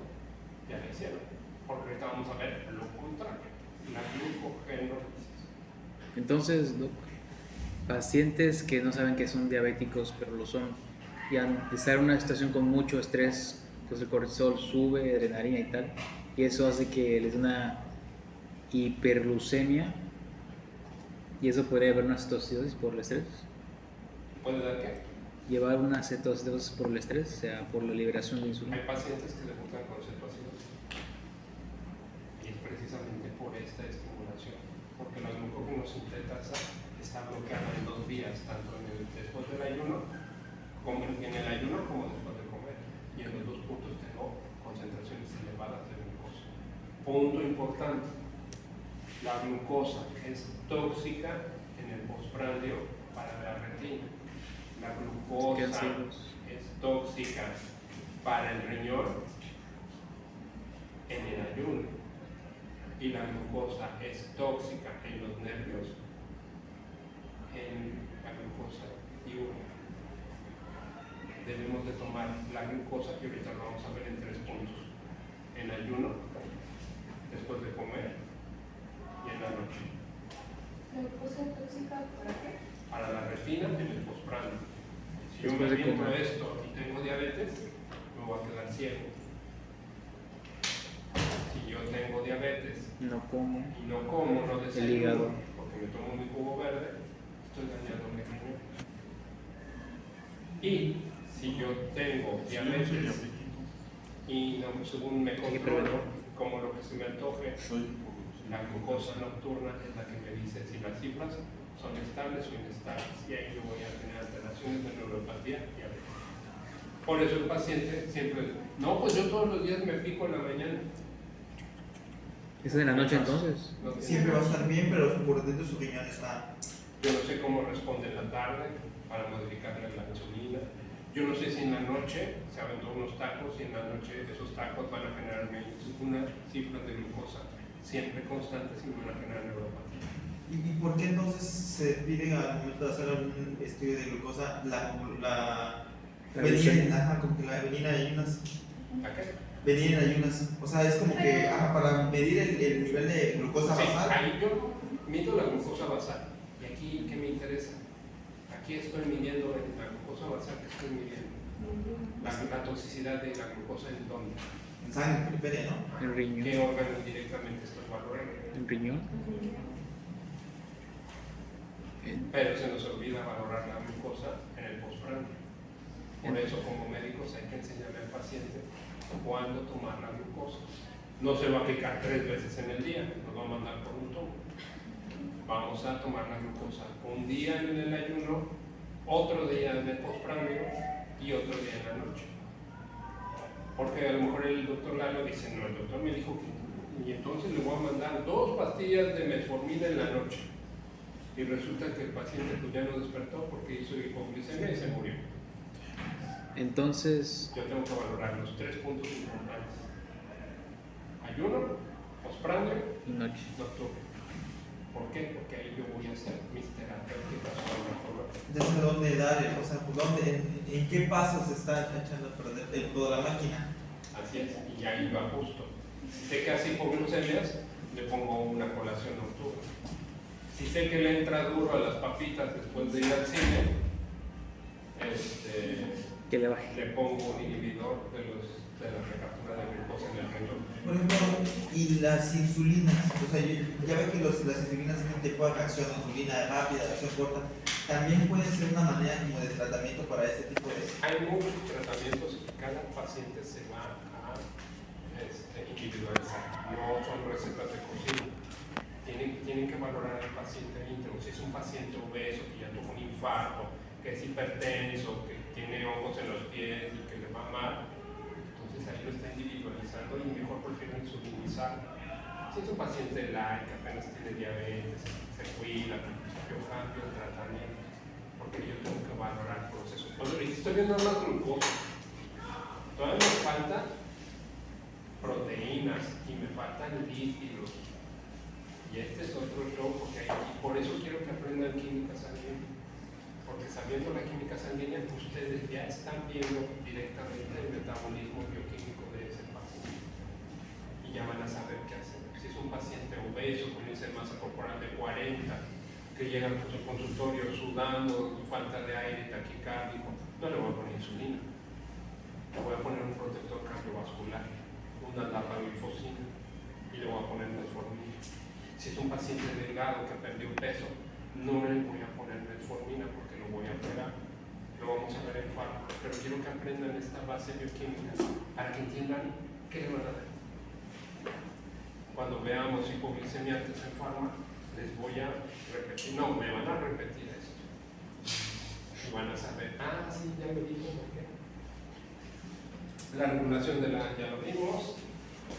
ya lo hicieron. Porque ahorita vamos a ver lo contrario, la glucogenólisis. Entonces, Doc, pacientes que no saben que son diabéticos, pero lo son, y al estar en una situación con mucho estrés, pues el cortisol sube, adrenalina y tal, y eso hace que les dé una hiperglucemia, y eso podría haber una cetoacidosis por el estrés. ¿Puede dar qué? Llevar una cetoacidosis por el estrés, o sea, por la liberación de insulina. Hay pacientes que debutan con cetoacidosis. Y es precisamente por esta estimulación. Porque la glucogenosintasa está bloqueada en dos vías, tanto después del ayuno como en el ayuno como después de comer. Y en los dos puntos tengo concentraciones elevadas de glucosa. Punto importante. La glucosa es tóxica en el postprandio para la retina. La glucosa es tóxica para el riñón en el ayuno. Y la glucosa es tóxica en los nervios en la glucosa diurna. Debemos de tomar la glucosa, que ahorita lo vamos a ver en 3 puntos: en ayuno, después de comer y en la noche. ¿La glucosa tóxica para qué? Para la retina en el postprandio. Si yo Después me de aviento comer. esto y tengo diabetes, me voy a quedar ciego. Si yo tengo diabetes No como. y no como, no El desayuno, hígado. porque me tomo mi jugo verde, estoy dañando mi riñón. Y si yo tengo diabetes y no, según me controlo, como lo que se me antoje, la glucosa nocturna es la que me dice si las cifras son estables o inestables, y ahí yo voy a tener alteraciones de neuropatía y diabetes. Por eso el paciente siempre, no, pues yo todos los días me pico en la mañana. ¿Eso es en la noche entonces? No tiene Siempre va a caso. estar bien, pero por dentro su riñón está. Yo no sé cómo responde en la tarde para modificarle la insulina. Yo no sé si en la noche se aventó unos tacos y en la noche esos tacos van a generarme unas cifras de glucosa siempre constantes y me van a generar neuropatía. ¿Y por qué entonces se pide al momento de hacer un estudio de glucosa la venir en, como que la venir en ayunas? ¿A qué? Venir en ayunas. O sea, es como que para medir el nivel de glucosa Sí, basal. ahí yo mido la glucosa basal. ¿Y aquí qué me interesa? Aquí estoy midiendo la glucosa basal que estoy midiendo. La toxicidad de la glucosa en dónde. En sangre, en periferia, ¿no? El riñón. ¿Qué órgano directamente estoy valorando? El riñón. Pero se nos olvida valorar la glucosa en el postprandio. Por eso, como médicos, hay que enseñarle al paciente cuándo tomar la glucosa. No se va a aplicar 3 veces en el día, nos va a mandar por un tomo. Vamos a tomar la glucosa un día en el ayuno, otro día en el postprandio y otro día en la noche. Porque a lo mejor el doctor Lalo dice, no, el doctor me dijo que, y entonces le voy a mandar 2 pastillas de metformina en la noche. Y resulta que el paciente pues ya no despertó porque hizo hipoglucemia y se murió. Entonces, Yo tengo que valorar los 3 puntos importantes: ayuno, postprandio, y noche. nocturno. ¿Por qué? Porque ahí yo voy a hacer mis terapéuticas farmacológicas. Entonces, ¿dónde dar? O sea, pues, ¿en qué pasos se está echando a perder toda la máquina? Así es, y ahí va justo. Si sé que hace hipoglucemias, le pongo una colación nocturna. Si sé que le entra duro a las papitas después de ir al cine, Que le baje. le pongo un inhibidor de la recaptura de glucosa en el riñón. Por ejemplo, y las insulinas. O sea, ya ve que las insulinas tienen tipo de reacción, insulina rápida, reacción corta. También puede ser una manera como de tratamiento para este tipo de. Hay muchos tratamientos y cada paciente se va a individualizar. No son recetas de cocina. Tienen que valorar al paciente íntegro. Si es un paciente obeso que ya tuvo un infarto, que es hipertenso, que tiene hongos en los pies y que le va mal, entonces ahí lo está individualizando y mejor prefiero insulinizar. Si es un paciente light, que apenas tiene diabetes, se cuida, yo cambio el tratamiento, porque yo tengo que valorar el proceso. Cuando estoy viendo más glucosa, todavía me faltan proteínas y me faltan lípidos. Y este es otro show, porque y por eso quiero que aprendan química sanguínea. Porque sabiendo la química sanguínea, ustedes ya están viendo directamente el metabolismo bioquímico de ese paciente. Y ya van a saber qué hacer. Si es un paciente obeso con índice de masa corporal de 40, que llega al consultorio sudando, falta de aire, taquicárdico, no le voy a poner insulina. Le voy a poner un protector cardiovascular, una dapaglifosina, y le voy a poner metformina. Si es un paciente delgado que perdió peso, no le voy a poner metformina porque lo voy a operar. Lo vamos a ver en fármaco, pero quiero que aprendan esta base bioquímica para que entiendan qué le van a dar. Cuando veamos hipoglucemia antes en fármaco, les voy a repetir, no, me van a repetir esto. y van a saber, sí, ya me dijo por qué. La regulación de la, ya lo vimos.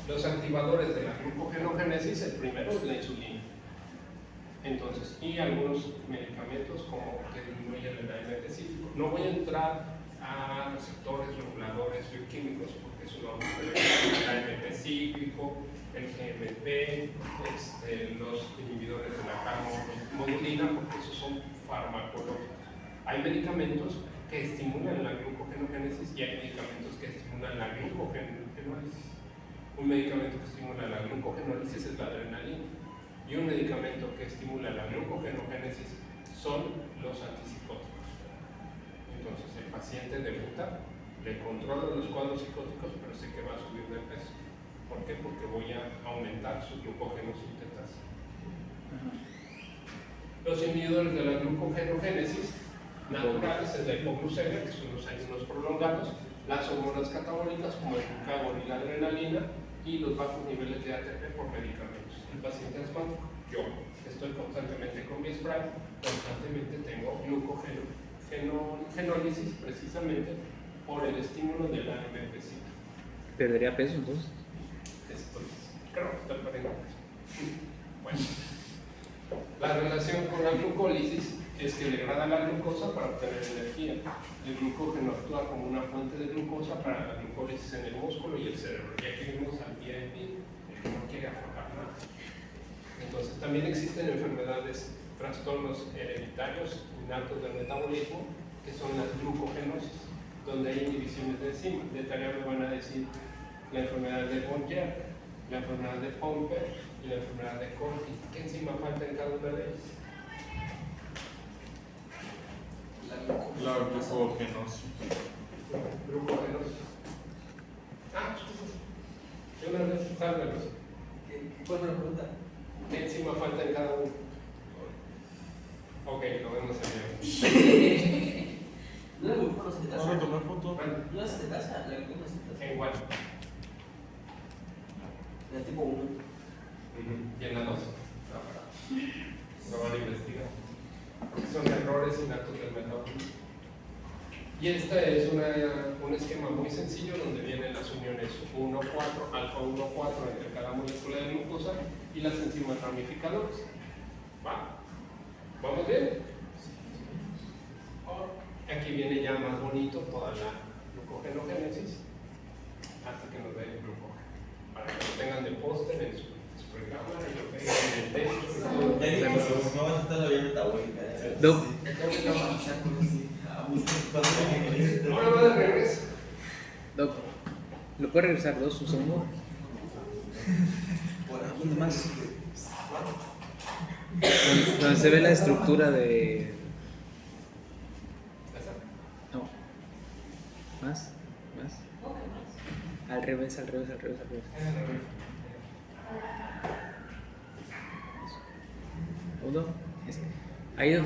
Los activadores de la glucogenogénesis, el primero es la insulina. Entonces, y algunos medicamentos como que disminuyen el AMP cíclico. No voy a entrar a receptores reguladores bioquímicos porque es una el AMP cíclico, el GMP, los inhibidores de la calmodulina, porque esos son farmacológicos. Hay medicamentos que estimulan la glucogenogénesis y hay medicamentos que estimulan la glucogenólisis. Un medicamento que estimula la glucogenólisis es la adrenalina y un medicamento que estimula la glucogenogénesis son los antipsicóticos. Entonces el paciente debuta, le controlo los cuadros psicóticos, pero sé que va a subir de peso. ¿Por qué? Porque voy a aumentar su glucogenosintetasa. Los inhibidores de la glucogenogénesis naturales es la hipoglucemia, que son los ayunos prolongados, las hormonas catabólicas como el glucagón y la adrenalina, y los bajos niveles de ATP por medicamentos. El paciente asmático, yo estoy constantemente con mi spray, constantemente tengo glucogenólisis precisamente por el estímulo de la AMP cíclica. ¿Perdería peso entonces? Creo que está perdiendo peso. Bueno, la relación con la glucólisis es que degrada la glucosa para obtener energía. El glucógeno actúa como una fuente de glucosa para la glucólisis en el músculo y el cerebro. Y aquí vimos al VIP, el que no quiere aflojar nada. Entonces, también existen enfermedades, trastornos hereditarios innatos del metabolismo, que son las glucogenosis, donde hay inhibiciones de enzimas. De tarea me van a decir la enfermedad de von Gerdt, la enfermedad de Pompe y la enfermedad de Corti. ¿Qué enzima falta en cada una de ellas? La glucogenosis. Glucogenosis. Yo una vez sálvelos. ¿Cuál fue la pregunta? ¿Qué enzima falta en cada uno? Ok, lo vemos en ¿No la glucogenogénesis? Vamos a tomar foto. ¿No es acetasa? La glucogenogénesis. en igual. La tipo 1. Y en la 2. Lo van a investigar. Son errores innatos del metabolismo. Y este es un esquema muy sencillo donde vienen las uniones 1,4, alfa 1,4 entre cada molécula de glucosa y las enzimas ramificadoras. ¿Va? ¿Vamos bien? Aquí viene ya más bonito toda la glucogenogénesis hasta que nos dé el glucógeno. Para que lo tengan de póster en su programa y lo tengan en el texto. Ya que no vas a estar la vía metabólica. Doc. Ahora va de regreso. Doc, ¿lo puede regresar un segundo? Por aquí Nomás. Donde se ve la estructura de... No. Más. Al revés. Uno. Ahí es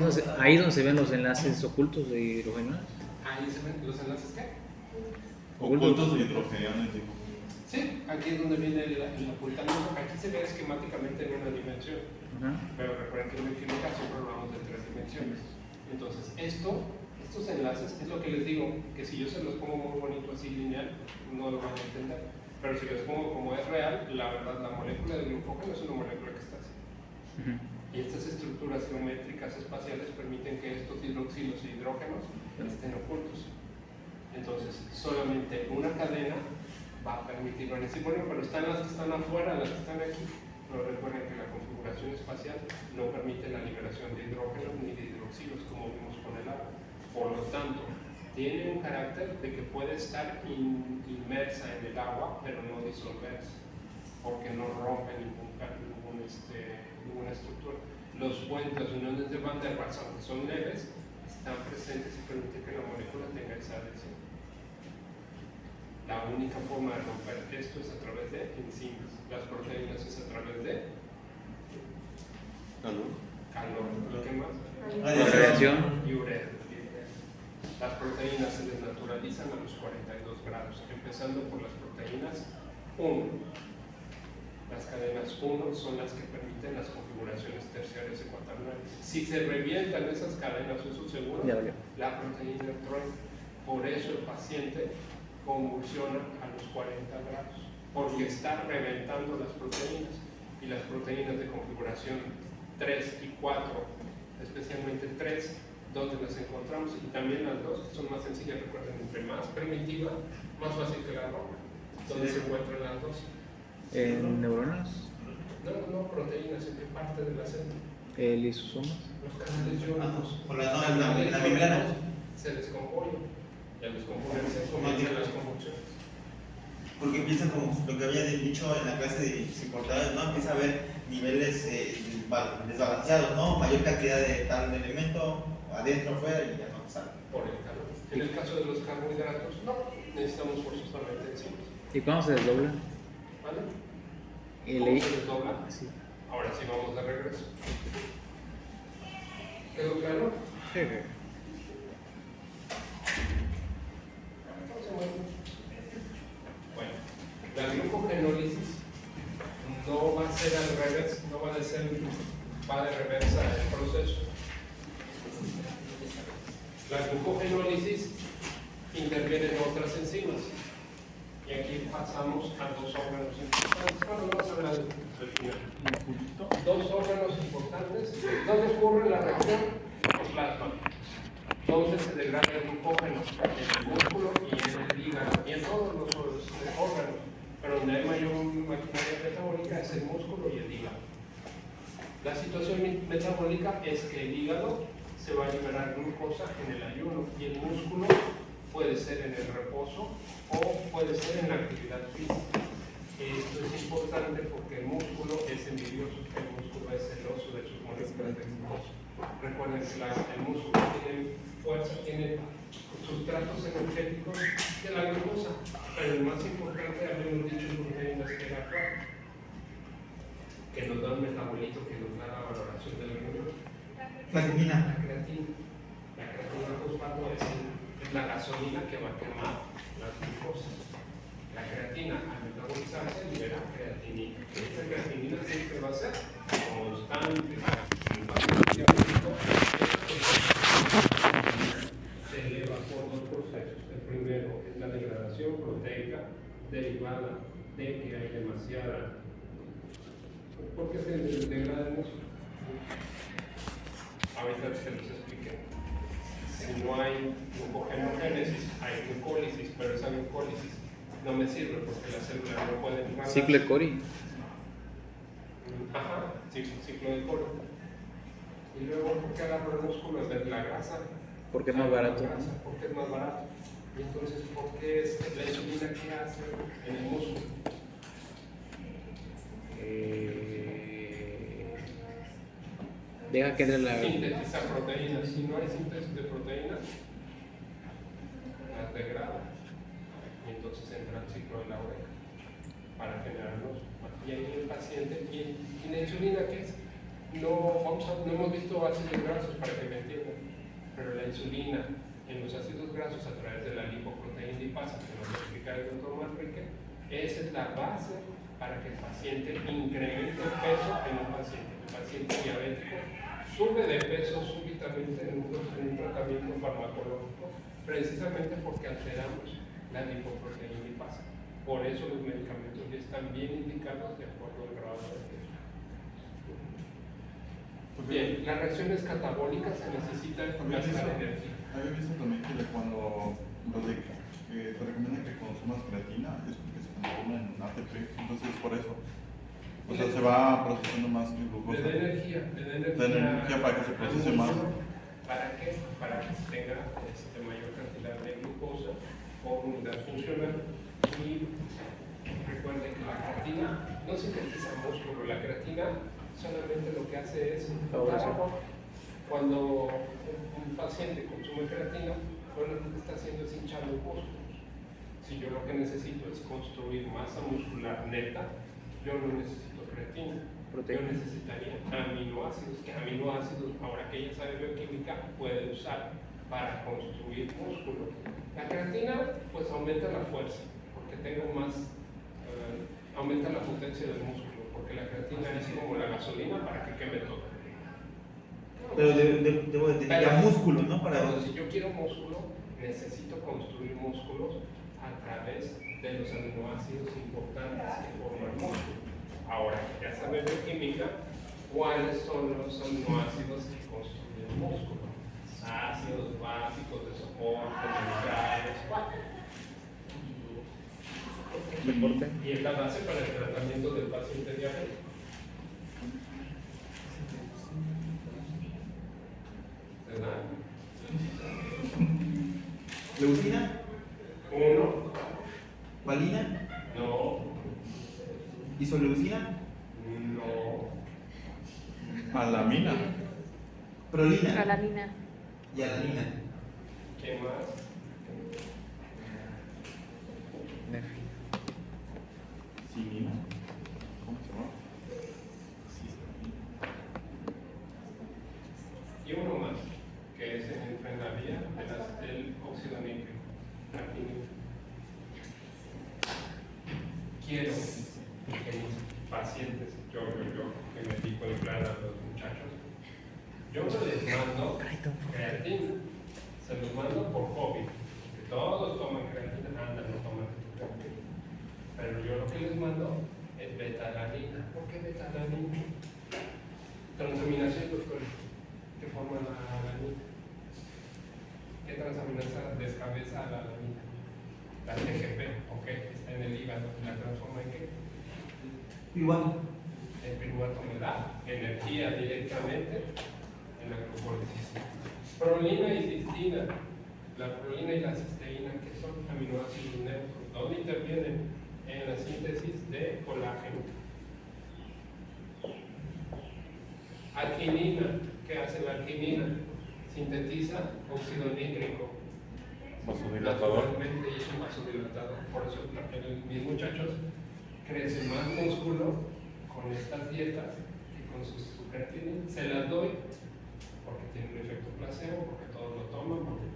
donde se ven los enlaces ocultos de hidrógeno. Ahí se ven los enlaces, ¿qué? Ocultos de hidrogeniones, digo. Sí, aquí es donde viene el ocultamiento. Aquí se ve esquemáticamente en una dimensión. Pero recuerden que en bioquímica siempre hablamos de 3 dimensiones. Entonces, estos enlaces es lo que les digo, que si yo se los pongo muy bonito así lineal, no lo van a entender. Pero si los pongo como es real, la verdad, la molécula de glucógeno es una molécula que está así. Y estas estructuras geométricas espaciales permiten que estos hidroxilos e hidrógenos estén ocultos. Entonces, solamente una cadena va a permitir, van a decir, bueno, pero están las que están afuera, las que están aquí. Pero recuerden que la configuración espacial no permite la liberación de hidrógenos ni de hidroxilos, como vimos con el agua. Por lo tanto, tiene un carácter de que puede estar inmersa en el agua, pero no disolverse, porque no rompe ninguna estructura. Los puentes, las uniones de Van der Waals, aunque son leves, están presentes y permiten que la molécula tenga esa adhesión. La única forma de romper esto es a través de enzimas. Las proteínas es a través de calor. ¿Qué más? Radiación. Y urea. Las proteínas se desnaturalizan a los 42 grados, empezando por las proteínas 1. Las cadenas 1 son las que permiten las configuraciones terciarias y cuaternarias. Si se revientan esas cadenas, eso seguro, Ya valió. la proteína TROI. Por eso el paciente convulsiona a los 40 grados, porque está reventando las proteínas, y las proteínas de configuración 3 y 4, especialmente 3, donde las encontramos, y también las 2, que son más sencillas, recuerden, entre más primitiva, más fácil que la roca, donde se encuentran las 2. ¿En neuronas? No, proteínas, ¿en qué parte de la célula? ¿Lisosomas? Los canales iónicos. Con la membrana. Se descomponen, y al descomponerse comienzan las convulsiones. Porque empiezan como lo que había dicho en la clase de psicoportales, ¿no? Empieza a haber niveles desbalanceados, ¿no? Mayor cantidad de tal elemento adentro, afuera y ya no sale. Por el calor. En el caso de los carbohidratos, no, necesitamos forzosamente enzimas. ¿Y cuándo se desdoblan? ¿Vale? Y ¿Cómo leí. se desdobla? Sí. Ahora sí vamos de regreso. ¿Quedó claro? Sí. Bueno, la glucogenólisis no va a ser al revés, no va a ser, va de reversa el proceso. La glucogenólisis interviene en otras enzimas. Y aquí pasamos a dos órganos importantes. Bueno, vamos a hablar del final. Dos órganos importantes. ¿Dónde ocurre la reacción? El plasma. Entonces se degrada el glucógeno en el músculo y en el hígado y en todos los órganos. Pero donde hay mayor maquinaria metabólica es el músculo y el hígado. La situación metabólica es que el hígado se va a liberar glucosa en el ayuno y el músculo puede ser en el reposo o puede ser en la actividad física. Esto es importante porque el músculo es envidioso, el músculo es celoso de sus moléculas de glucosa. Recuerden que el músculo tiene fuerza, tiene sustratos energéticos de la glucosa, pero el más importante, habíamos dicho en proteínas, que era cuál, que nos da un metabolito que nos da la valoración del glucosa. Platinina. La creatina. La creatina fosfato es la gasolina que va a quemar las glucosas. La creatina, al metabolizarse, libera creatinina. Esta creatinina siempre va a ser constante. Se eleva por dos procesos. El primero es la degradación proteica derivada de que hay demasiada. ¿Por qué se degrada el músculo? Ahorita se los expliqué. Si no hay glucogenogénesis, hay glucólisis, pero esa glucólisis no me sirve porque las células no pueden entrar. Ciclo de Cori. Ajá, ciclo de Cori. Y luego, ¿por qué agarro el músculo en vez de la grasa? Porque es más barato. Porque es más barato. Y entonces, ¿por qué la insulina qué hace en el músculo? Deja que entre la. Sintetizar proteínas. Si no hay síntesis de proteínas, las degrada. Y entonces entra el ciclo de la oreja para generarlos. Y ahí el paciente, ¿y la insulina qué es? No hemos visto ácidos grasos para que me entiendan, pero la insulina en los ácidos grasos a través de la lipoproteína lipasa, que nos va a explicar el doctor Manrique, esa es la base para que el paciente incremente el peso en un paciente. El paciente diabético sube de peso súbitamente en un tratamiento farmacológico, precisamente porque alteramos la lipoproteína lipasa. Por eso los medicamentos ya están bien indicados de acuerdo al grado de peso. Bien, las reacciones catabólicas se necesitan gastar energía. Había visto también que cuando te recomiendan que consumas creatina es porque se transforma en ATP, entonces por eso. O sea, se va procesando más que glucosa. Le da energía, para que se procese más. ¿Para qué? Para que se tenga mayor cantidad de glucosa por unidad funcional. Y recuerden que la creatina no sintetiza músculo, la creatina solamente lo que hace es cuando un paciente consume creatina, lo que está haciendo es hinchar los músculos. Si yo lo que necesito es construir masa muscular neta, yo no necesito creatina. Yo necesitaría aminoácidos, que aminoácidos, ahora que ella sabe bioquímica, puede usar para construir músculo. La creatina pues aumenta la fuerza, porque tengo más, aumenta la potencia del músculo, porque la creatina es como la gasolina para que queme todo. Pero debo de tener ya músculo, ¿no? Pero si yo quiero músculo, necesito construir músculos a través de los aminoácidos importantes que forman músculo. Ahora, ya saben de química, ¿cuáles son los aminoácidos que construyen músculo? Ácidos básicos de soporte, neutrales. Soporte. Y es la base para el tratamiento del paciente diabético. ¿Verdad? Leucina, Uno, valina, no, isoleucina, no, Alamina. prolina Alanina. y alanina. ¿qué más? Nefi. Cinina. ¿Cómo se llama? Cisteína. Y uno más, que es entra en la vía del óxido nítrico. Quiero que mis pacientes, yo, que me dedico en plan a los muchachos, yo no les mando creatina, se los mando por hobby, que todos toman creatina, anda, no toman tu creatina. Pero yo lo que les mando es betalanina. ¿Por qué betalanina? Transaminación, doctor, que forma la alanina. ¿Qué transaminasa descabeza a la alanina? La TGP, ok, está en el hígado, ¿la transforma en qué? Igual. El piruvato me da energía directamente en la glucólisis. Prolina y cistina. La prolina y la cisteína, que son aminoácidos neutros, ¿dónde intervienen? En la síntesis de colágeno. Arginina, ¿qué hace la arginina? Sintetiza óxido nítrico. Vasodilatador. Naturalmente, y es un vasodilatador. Por eso mis muchachos crecen más músculo con estas dietas que con sus creatina. Se las doy porque tiene un efecto placebo, porque todos lo toman, porque lo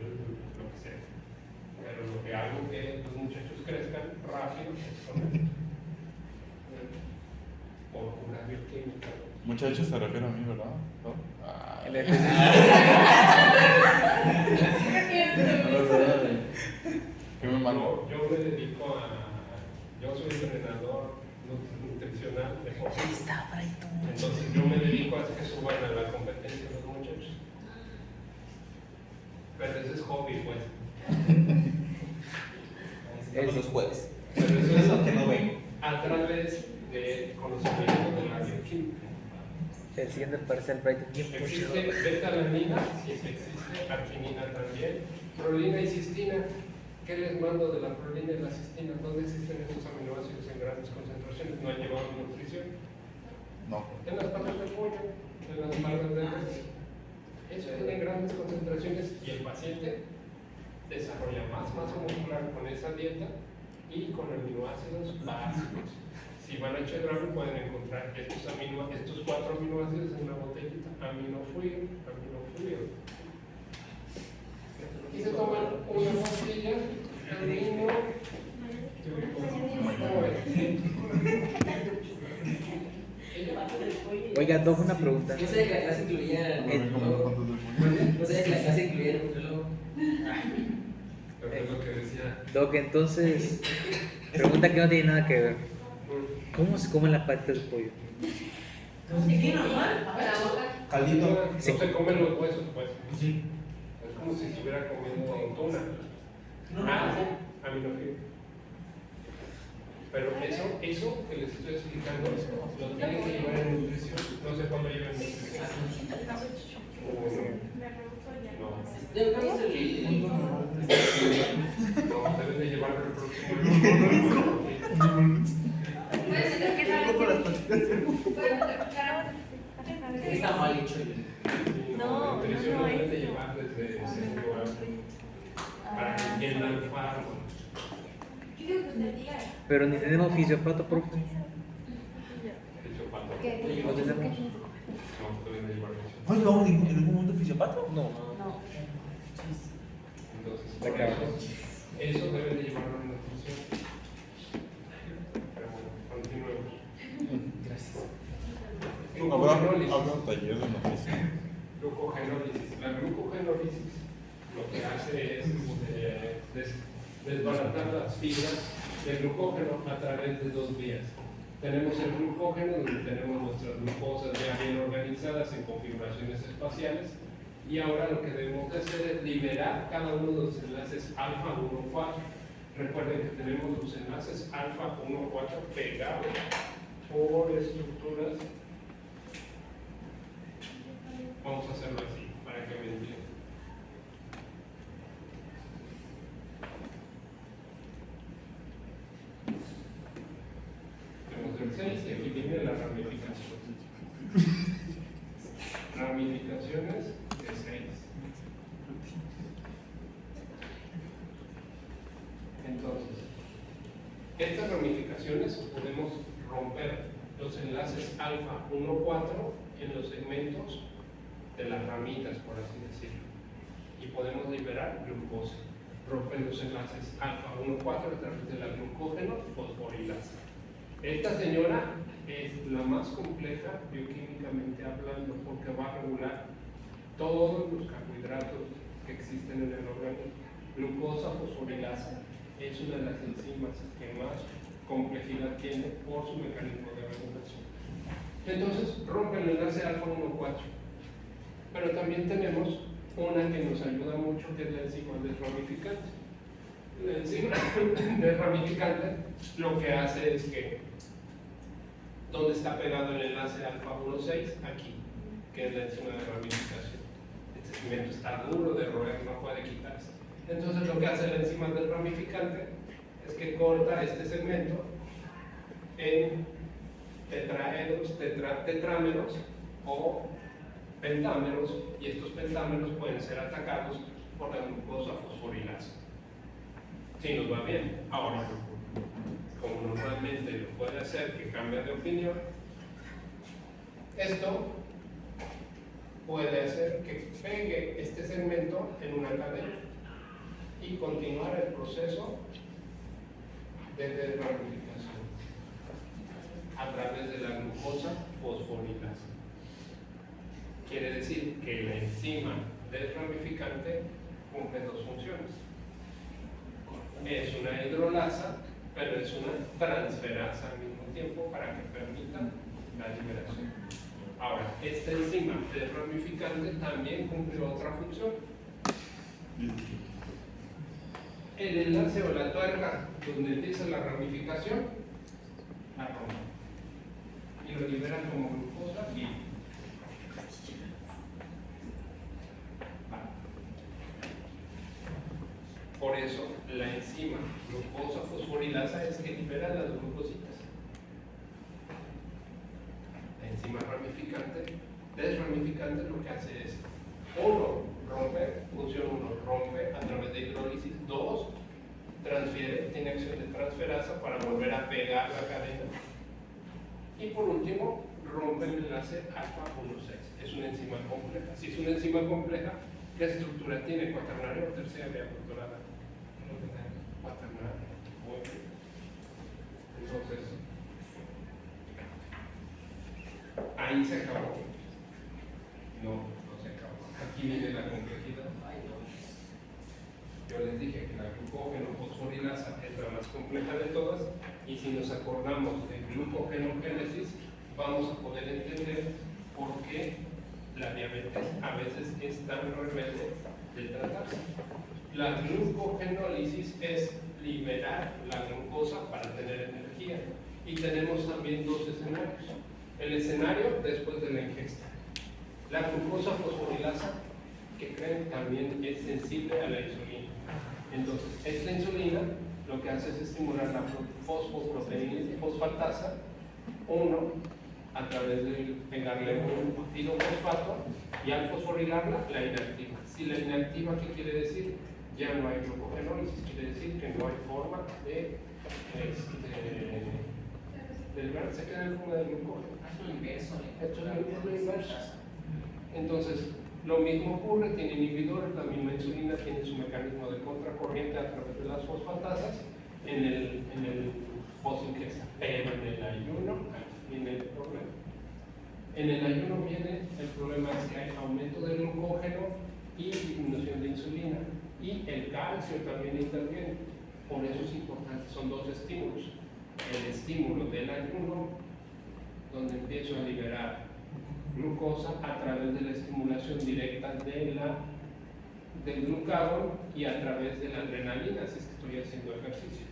que sea. Pero lo que hago que los muchachos crezcan rápido es con esto. Por pura bioquímica. Muchachos se refiere a mí, ¿verdad? ¿No? Ah. El específico. ¿Qué me mandó? Yo me dedico a. Yo soy entrenador nutricional de boxeo. Entonces yo me dedico a que suban a la competencia los muchachos. Pero ese es hobby, pues. Estamos los jueves. Pero eso Es lo que no ven. a través del conocimiento de la bioquímica. El siguiente parece el Brighton. Existe beta-alanina, sí existe, arginina también, prolina y cistina. ¿Qué les mando de la prolina y la cistina? ¿Dónde existen esos aminoácidos en grandes concentraciones? ¿No han llevado nutrición? No. En las patas del pollo, en las patas del res. Eso tiene grandes concentraciones y el paciente desarrolla más masa muscular con esa dieta y con aminoácidos básicos. Si van a Chedraui pueden encontrar estos 4 aminoácidos en una botellita, aminofluido. Y se toman una pastilla, amino. Oiga, Doc, una pregunta. Yo sabía que la clase incluía El- nutriólogo. Yo sabía que la clase incluía nutriólogo. Pero es lo que decía. Doc, entonces, pregunta que no tiene nada que ver. ¿Cómo se come la pata del pollo? Caldito. No se comen los huesos, pues. Es como si estuviera comiendo tuna. Aminofluido. Pero eso que les estoy explicando, lo tienen que llevar en nutrición. No sé cuándo llevan nutrición. Yo creo que es el. No, deben de llevarlo el próximo. Está mal hecho. No, nutrición no, lo deben de eso. llevar desde segundo grado para que entiendan el fármaco. Pero ni tenemos fisiopato, profe. Fisiopato. No tenemos. No, deben de llevar fisiopato. ¿No llevamos en ningún momento fisiopato? No. Entonces, Está por cabrón. eso deben de llevarlo en nutrición. Pero bueno, continuemos. Gracias. Habrá un taller de nutrición. Glucogenólisis. La glucogenólisis lo que hace es desbaratar las fibras del glucógeno a través de dos vías. Tenemos el glucógeno, donde tenemos nuestras glucosas ya bien organizadas en configuraciones espaciales, y ahora lo que debemos de hacer es liberar cada uno de los enlaces alfa 1,4. Recuerden que tenemos los enlaces alfa 1,4 pegados por estructuras. Vamos a hacerlo así para que me entiendan. Tenemos el 6 y aquí viene la ramificación. Ramificaciones de 6. Entonces, estas ramificaciones podemos romper los enlaces alfa 1,4 en los segmentos de las ramitas, por así decirlo, y podemos liberar glucosa. Rompen los enlaces alfa 1,4 a través de la glucógeno fosforilasa. Esta señora es la más compleja bioquímicamente hablando, porque va a regular todos los carbohidratos que existen en el organismo. Glucosa fosforilasa es una de las enzimas que más complejidad tiene por su mecanismo de regulación. Entonces rompe el enlace alfa 1,4. Pero también tenemos una que nos ayuda mucho, que es la enzima desramificante. La enzima desramificante lo que hace es que, ¿dónde está pegado el enlace alfa 1,6? Aquí, que es la enzima de ramificación. Este segmento está duro de roer, no puede quitarse. Entonces lo que hace la enzima desramificante es que corta este segmento en tetraedros, tetrámeros o pentámeros, y estos pentámeros pueden ser atacados por la glucosa fosforilasa. Si nos va bien. Ahora, como normalmente lo puede hacer que cambie de opinión, esto puede hacer que pegue este segmento en una cadena y continuar el proceso de desramificación a través de la glucosa fosforilasa. Quiere decir que la enzima desramificante cumple dos funciones. Es una hidrolasa, pero es una transferasa al mismo tiempo para que permita la liberación. Ahora, esta enzima desramificante también cumple otra función. El enlace o la tuerca donde empieza la ramificación la rompe y lo libera como glucosa y por eso la enzima glucosa fosforilasa es que libera las glucositas. La enzima desramificante lo que hace es, uno, rompe, función 1, rompe a través de hidrólisis, 2, transfiere, tiene acción de transferasa para volver a pegar la cadena, y por último, rompe el enlace alfa 1,6. Es una enzima compleja. Si es una enzima compleja, ¿qué estructura tiene? ¿Cuaternaria o terciaria, doctorada? Cuaternaria. Muy bien. Entonces, ahí se acabó. No se acabó. Aquí viene la complejidad. Yo les dije que la glucógeno fosforilasa es la más compleja de todas, y si nos acordamos de glucogenogénesis, vamos a poder entender por qué la diabetes a veces es tan rebelde de tratarse. La glucogenólisis es liberar la glucosa para tener energía, y tenemos también dos escenarios. El escenario después de la ingesta. La glucosa fosforilasa, que creen, también es sensible a la insulina. Entonces, esta insulina lo que hace es estimular la fosfoproteína fosfatasa 1 a través de pegarle un pirofosfato, y al fosforilarla la inactiva. Si la inactiva, ¿qué quiere decir? Ya no hay glucogenólisis, quiere decir que no hay forma de liberar, se queda en forma de glucógeno. Es lo inverso. Esto es lo inverso. Entonces, lo mismo ocurre, tiene inhibidores, la misma insulina tiene su mecanismo de contracorriente a través de las fosfatasas en el post-ingesta, pero en el ayuno viene el problema. En el ayuno viene, el problema es que hay aumento del glucógeno y disminución de insulina. Y el calcio también interviene. Por eso es importante, son dos estímulos. El estímulo del ayuno, donde empiezo a liberar glucosa a través de la estimulación directa del glucagón y a través de la adrenalina, si es que estoy haciendo ejercicio.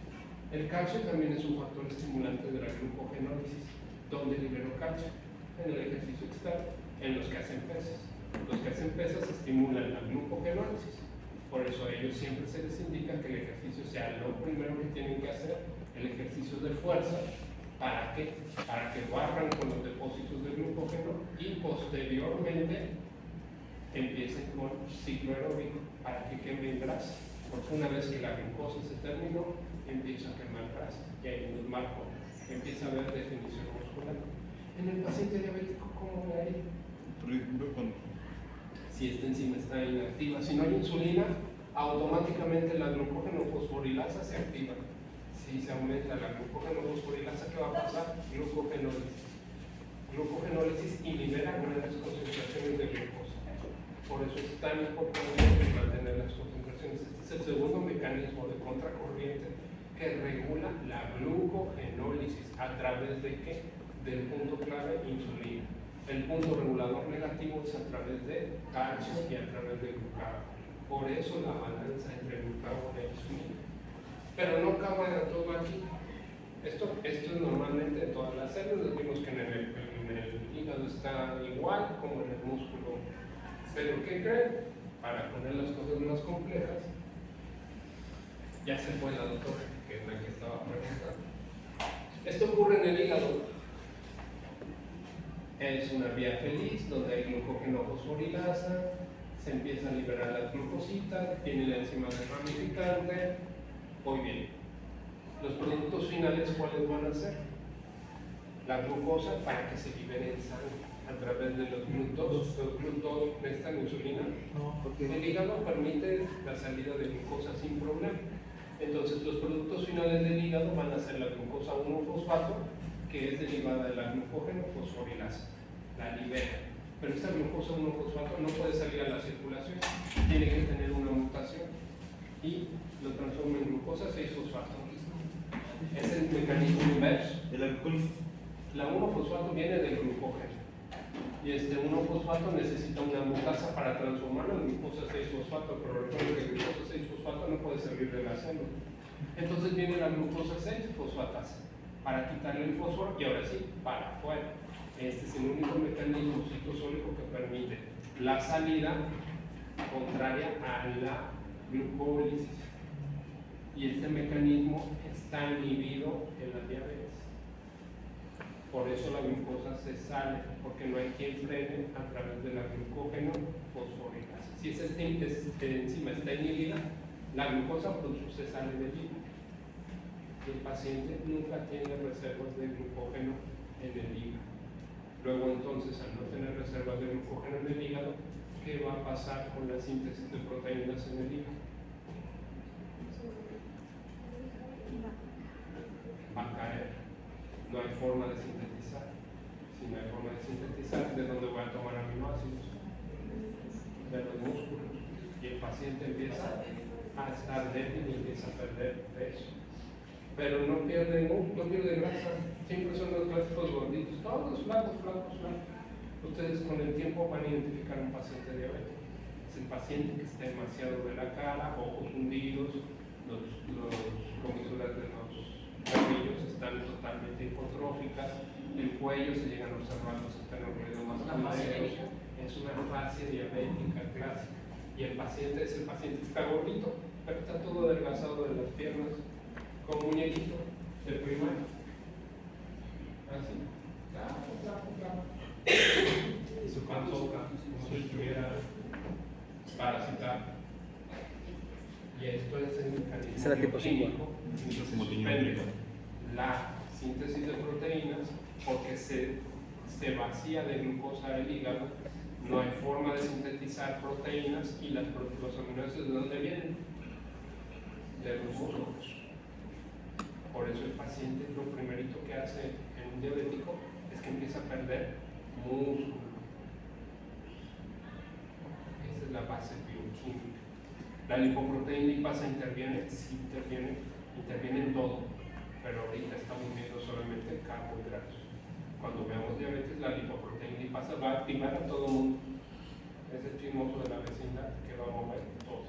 El calcio también es un factor estimulante de la glucogenólisis. ¿Dónde libero calcio? En el ejercicio externo, en los que hacen pesas. Los que hacen pesas estimulan la glucogenólisis. Por eso a ellos siempre se les indica que el ejercicio sea lo primero que tienen que hacer, el ejercicio de fuerza. ¿Para qué? Para que barran con los depósitos de glucógeno y posteriormente empiecen con ciclo aeróbico para que quemen grasa. Porque una vez que la glucosa se terminó, empieza a quemar grasa y ahí nos marco, empieza a haber definición muscular. En el paciente diabético, ¿cómo ve ahí? Por ejemplo, cuando Si esta enzima está inactiva, si no hay insulina, automáticamente la glucógeno fosforilasa se activa. Si se aumenta la glucógeno fosforilasa, ¿qué va a pasar? Glucogenólisis. Glucogenólisis y libera grandes concentraciones de glucosa. Por eso es tan importante mantener las concentraciones. Este es el segundo mecanismo de contracorriente que regula la glucogenólisis. ¿A través de qué? Del punto clave insulina. El punto regulador negativo es a través de calcio y a través de glucagón. Por eso la balanza entre glucagón e insulina. Pero no acaba todo aquí. Esto es normalmente en todas las células. Vimos que en el hígado está igual como en el músculo. Pero ¿qué creen? Para poner las cosas más complejas, ya se fue la doctora, que es la que estaba preguntando. Esto ocurre en el hígado. Es una vía feliz donde hay glucógeno fosforilasa, se empieza a liberar las glucositas, viene la enzima desramificante. Muy bien. Los productos finales, ¿cuáles van a ser? La glucosa para que se libere en sangre a través de los glúteos. Los glúteos necesitan insulina. El hígado permite la salida de glucosa sin problema. Entonces, los productos finales del hígado van a ser la glucosa 1-fosfato, que es derivada de la glucógeno fosforilasa. La libera. Pero esta glucosa 1-fosfato no puede salir a la circulación, tiene que tener una mutación y lo transforma en glucosa 6-fosfato. Es el mecanismo inverso. De la glucólisis. La 1-fosfato viene del glucógeno y este 1-fosfato necesita una mutasa para transformarlo en glucosa 6-fosfato, pero recuerden que glucosa 6-fosfato no puede salir de la célula. Entonces viene la glucosa 6-fosfatasa para quitarle el fósforo y ahora sí, para afuera. Este es el único mecanismo citosólico que permite la salida contraria a la glucólisis. Y este mecanismo está inhibido en la diabetes. Por eso la glucosa se sale, porque no hay quien frene a través de la glucógeno fosforilasa. Si esa enzima está inhibida, la glucosa se sale del hígado. El paciente nunca tiene reservas de glucógeno en el hígado. Luego entonces, al no tener reservas de glucógeno en el hígado, ¿qué va a pasar con la síntesis de proteínas en el hígado? Va a caer. No hay forma de sintetizar. Si no hay forma de sintetizar, ¿de dónde voy a tomar aminoácidos? De los músculos. Y el paciente empieza a estar débil y empieza a perder peso. Pero no pierde grasa, siempre son los clásicos gorditos, todos flacos. Ustedes con el tiempo van a identificar un paciente diabético. Es el paciente que está demasiado de la cara, ojos hundidos, los comisuras de los cabellos están totalmente hipotróficas, el cuello se llegan a observar los esternocleidomas masculinos. Es una fascia diabética clásica. Y el paciente es el paciente que está gordito, pero está todo adelgazado de las piernas, como muñequito de primaria. Así. Claro. Y su panzota, como si estuviera parasitado. Y esto es el mecanismo Esa es la tipo químico que suspende la síntesis de proteínas porque se vacía de glucosa el hígado, no hay forma de sintetizar proteínas y los aminoácidos, ¿de dónde vienen? De los músculos. Por eso el paciente lo primerito que hace en un diabético es que empieza a perder músculo. Esa es la base bioquímica. La lipoproteína lipasa interviene, sí interviene en todo, pero ahorita estamos viendo solamente carbohidratos. Cuando veamos diabetes, la lipoproteína lipasa va a activar a todo el mundo. Es el chismoso de la vecindad que va a mover todo.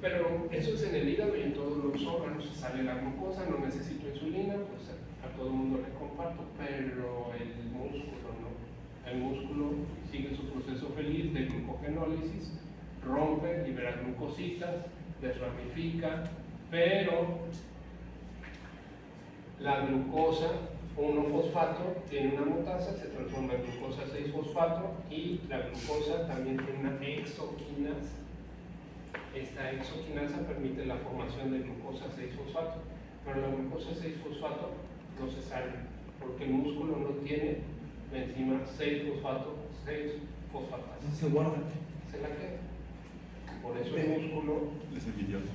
Pero eso es en el hígado y en todos los órganos. Sale la glucosa, no necesito insulina, pues a todo el mundo le comparto, pero el músculo no. El músculo sigue su proceso feliz de glucogenólisis, rompe, libera glucositas, desramifica, pero la glucosa 1-fosfato tiene una mutasa, se transforma en glucosa 6-fosfato y la glucosa también tiene una exoquinasa. Esta exoquinasa permite la formación de glucosa 6-fosfato, pero la glucosa 6-fosfato no se sale porque el músculo no tiene la enzima 6-fosfatasa. Se guarda. Se la queda. Por eso el músculo Es envidioso.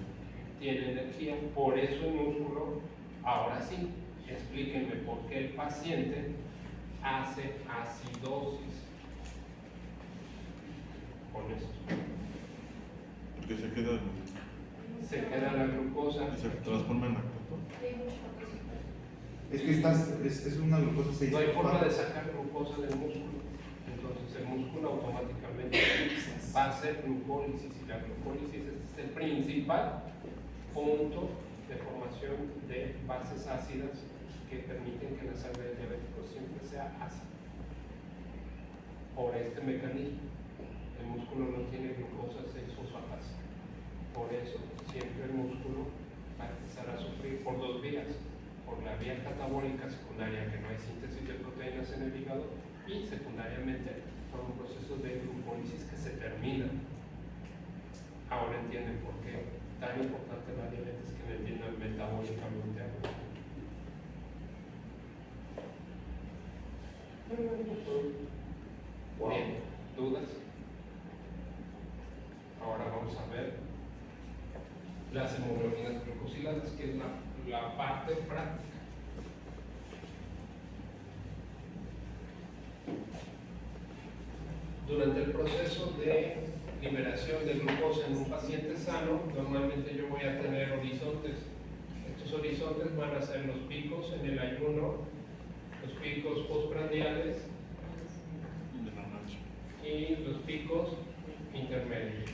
tiene energía, por eso el músculo, ahora sí, explíquenme por qué el paciente hace acidosis con esto. Porque Se queda la glucosa y se transforma en lactato. Es que es una glucosa 6. no hay forma de sacar glucosa del músculo, entonces el músculo automáticamente va a hacer glucólisis y la glucólisis es el principal punto de formación de bases ácidas que permiten que la sangre del diabético siempre sea ácida. Por este mecanismo, el músculo no tiene glucosa 6-fosfatasa. Por eso, siempre el músculo va a empezar a sufrir por dos vías. Por la vía catabólica secundaria, que no hay síntesis de proteínas en el hígado, y secundariamente por un proceso de glucólisis que se termina. Ahora entienden por qué tan importante la diabetes, que me entiendan metabólicamente hablando. Bien, ¿dudas? Ahora vamos a ver las hemoglobinas glucosiladas, que es la parte práctica. Durante el proceso de liberación de glucosa en un paciente sano, normalmente yo voy a tener horizontes. Estos horizontes van a ser los picos en el ayuno, los picos postprandiales De la noche. y los picos intermedios.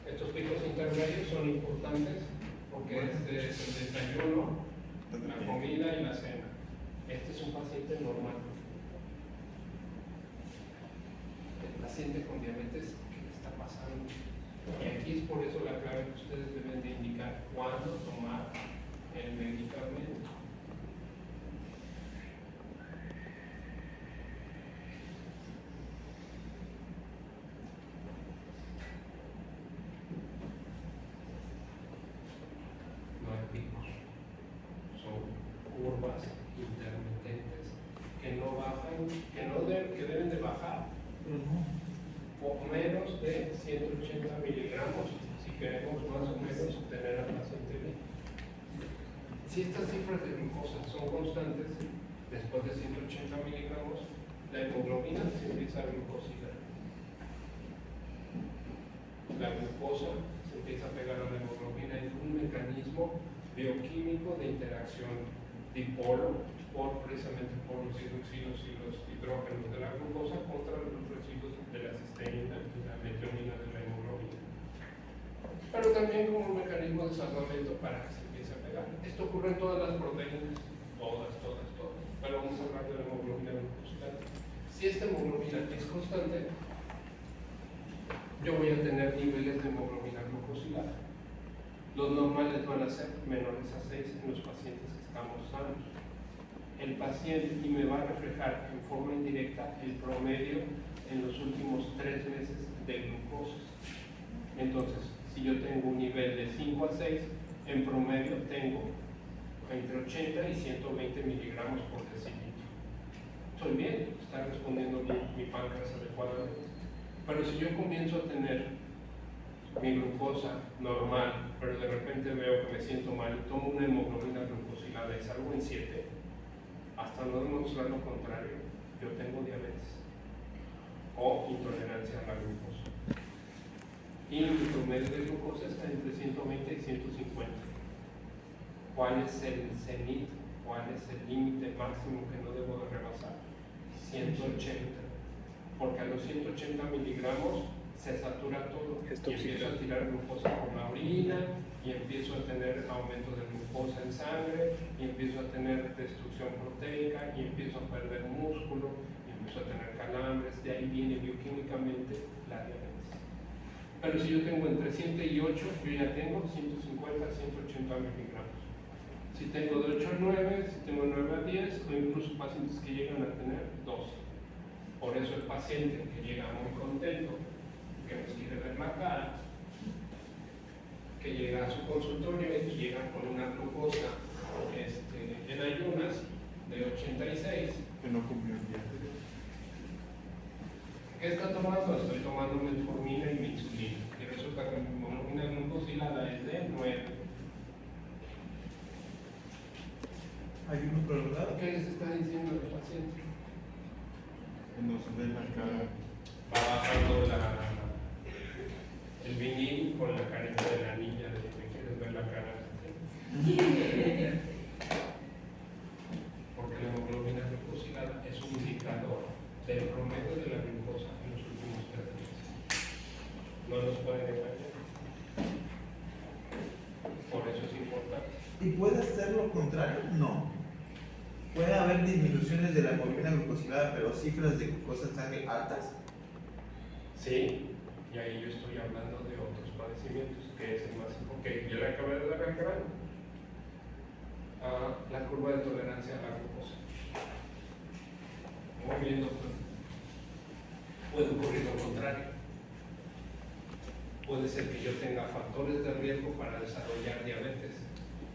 Estos picos intermedios son importantes porque este es el desayuno, la comida y la cena. Este es un paciente normal. El paciente con diabetes, ¿qué le está pasando? Y aquí es por eso la clave que ustedes deben de indicar cuándo tomar el medicamento. No hay picos, son curvas intermitentes que no bajan, que deben de bajar por menos de 180 miligramos si queremos más o menos tener al paciente bien. Si estas cifras de glucosa son constantes, después de 180 miligramos, la hemoglobina se empieza a glucosidar. La glucosa se empieza a pegar a la hemoglobina en un mecanismo bioquímico de interacción dipolo precisamente por los hidroxilos y los hidrógenos de la glucosa contra los residuos de la cisteína y la metionina de la hemoglobina. Pero también como un mecanismo de salvamento para que se empiece a pegar. Esto ocurre en todas las proteínas, todas. Pero vamos a hablar de la hemoglobina glucosilada. Si esta hemoglobina es constante, yo voy a tener niveles de hemoglobina glucosilada. Los normales van a ser menores a 6 en los pacientes que estamos sanos. El paciente, y me va a reflejar en forma indirecta el promedio en los últimos 3 meses de glucosa. Entonces, si yo tengo un nivel de 5 a 6, en promedio tengo entre 80 y 120 miligramos por decilitro. Estoy bien, está respondiendo mi páncreas adecuadamente. Pero si yo comienzo a tener mi glucosa normal, pero de repente veo que me siento mal, tomo una hemoglobina glucosilada y salgo en 7, demostrar lo contrario, yo tengo diabetes o intolerancia a la glucosa. Y mi promedio de glucosa está entre 120 y 150. ¿Cuál es el cenit? ¿Cuál es el límite máximo que no debo de rebasar? 180. Porque a los 180 miligramos se satura todo Es y empiezo a tirar glucosa por la orina y empiezo a tener aumento de glucosa en sangre y empiezo a tener destrucción proteica y empiezo a perder músculo y empiezo a tener calambres. De ahí viene bioquímicamente la diabetes. Pero si yo tengo entre 100 y 8, yo ya tengo 150 a 180 miligramos. Si tengo de 8 a 9, si tengo 9 a 10, o incluso pacientes que llegan a tener 12. Por eso el paciente que llega muy contento, que nos quiere ver la cara, que llega a su consultorio y llega con una glucosa en ayunas de 86. Que no cumplió el día anterior. ¿Qué está tomando? Estoy tomando metformina y mi insulina. Y resulta que mi hemoglobina glucosilada es de 9. ¿Hay uno prolongado? ¿Qué les está diciendo el paciente? Que nos ve la cara. Va bajando el vinil con la carita de la niña de que me quieres ver la cara. Porque la hemoglobina glucosilada es un indicador del promedio de la glucosa en los últimos 3 meses. No nos pueden engañar. Por eso es importante. ¿Y puede ser lo contrario? No. Puede haber disminuciones de la hemoglobina glucosilada, pero cifras de glucosa en sangre altas. Sí, y ahí yo estoy hablando de otros padecimientos, que es el más importante. Ya le acabé de dar el grano. La curva de tolerancia a la glucosa. Muy bien, doctor. Puede ocurrir lo contrario. Puede ser que yo tenga factores de riesgo para desarrollar diabetes.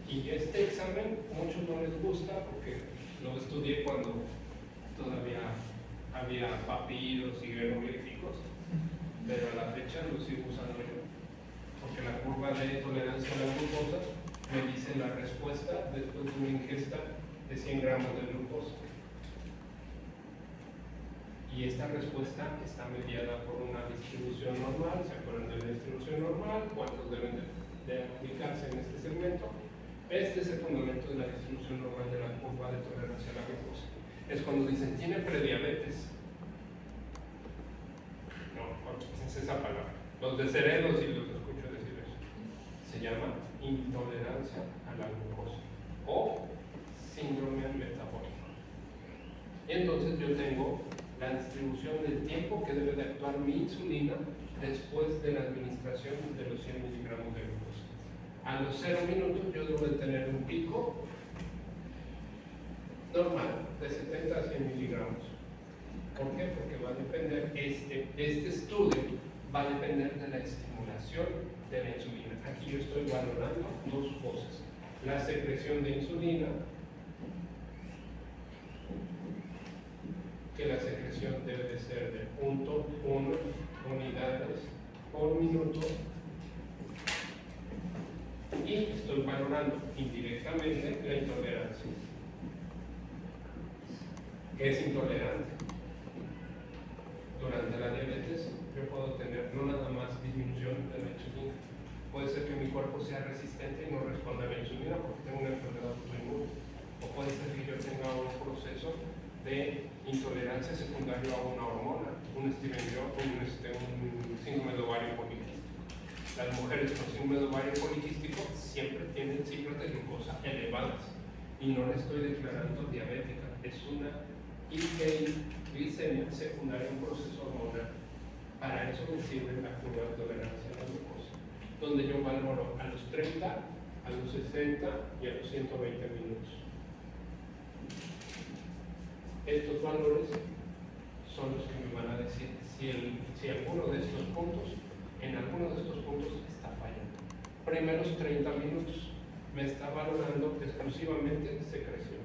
Y este examen muchos no les gusta porque lo estudié cuando todavía había papiros y jeroglíficos, pero a la fecha lo sigo usando yo. Porque la curva de tolerancia a la glucosa me dice la respuesta después de una ingesta de 100 gramos de glucosa. Y esta respuesta está mediada por una distribución normal. ¿Se acuerdan de la distribución normal? ¿Cuántos deben de aplicarse en este segmento? Este es el fundamento de la distribución normal de la curva de tolerancia a la glucosa. Es cuando dicen, tiene prediabetes. No, es esa palabra. Los de cerebros sí los escucho decir eso. Se llama intolerancia a la glucosa o síndrome metabólico. Y entonces yo tengo la distribución del tiempo que debe de actuar mi insulina después de la administración de los 100 miligramos de glucosa. A los 0 minutos yo debo de tener un pico normal de 70 a 100 miligramos. ¿Por qué? Porque va a depender, este estudio va a depender de la estimulación de la insulina. Aquí yo estoy valorando dos cosas. La secreción de insulina, que la secreción debe de ser de 0.1 unidades por minuto, y estoy valorando indirectamente la intolerancia. ¿Qué es intolerante? Durante la diabetes yo puedo tener no nada más disminución de la insulina, puede ser que mi cuerpo sea resistente y no responda a la insulina porque tengo una enfermedad autoinmune, o puede ser que yo tenga un proceso de intolerancia secundaria a una hormona, un síndrome de ovario poliquístico. Las mujeres con síndrome de ovario poliquístico siempre tienen cifras de glucosa elevadas y no le estoy declarando diabética, es una hiperglicemia secundaria a un proceso hormonal. Para eso me sirve la curva de tolerancia a la glucosa, donde yo valoro a los 30, a los 60 y a los 120 minutos. Estos valores son los que me van a decir si alguno de estos puntos, en alguno de estos puntos está fallando. Primeros 30 minutos me está valorando exclusivamente secreción.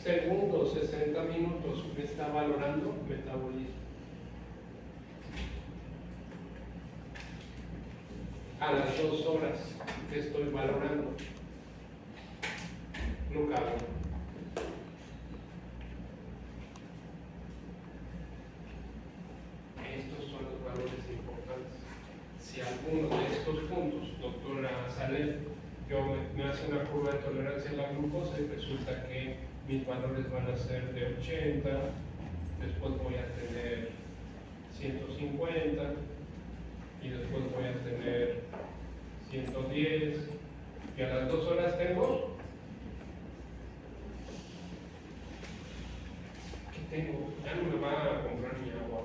Segundos 60 minutos me está valorando metabolismo. A las 2 horas que estoy valorando glucagón. Estos son los valores importantes. Si alguno de estos puntos, doctora Salem, me hace una curva de tolerancia a la glucosa y resulta que mis valores van a ser de 80, después voy a tener 150 y después voy a tener 110 y a las 2 horas tengo. ¿Qué tengo? Ya no me va a comprar mi agua.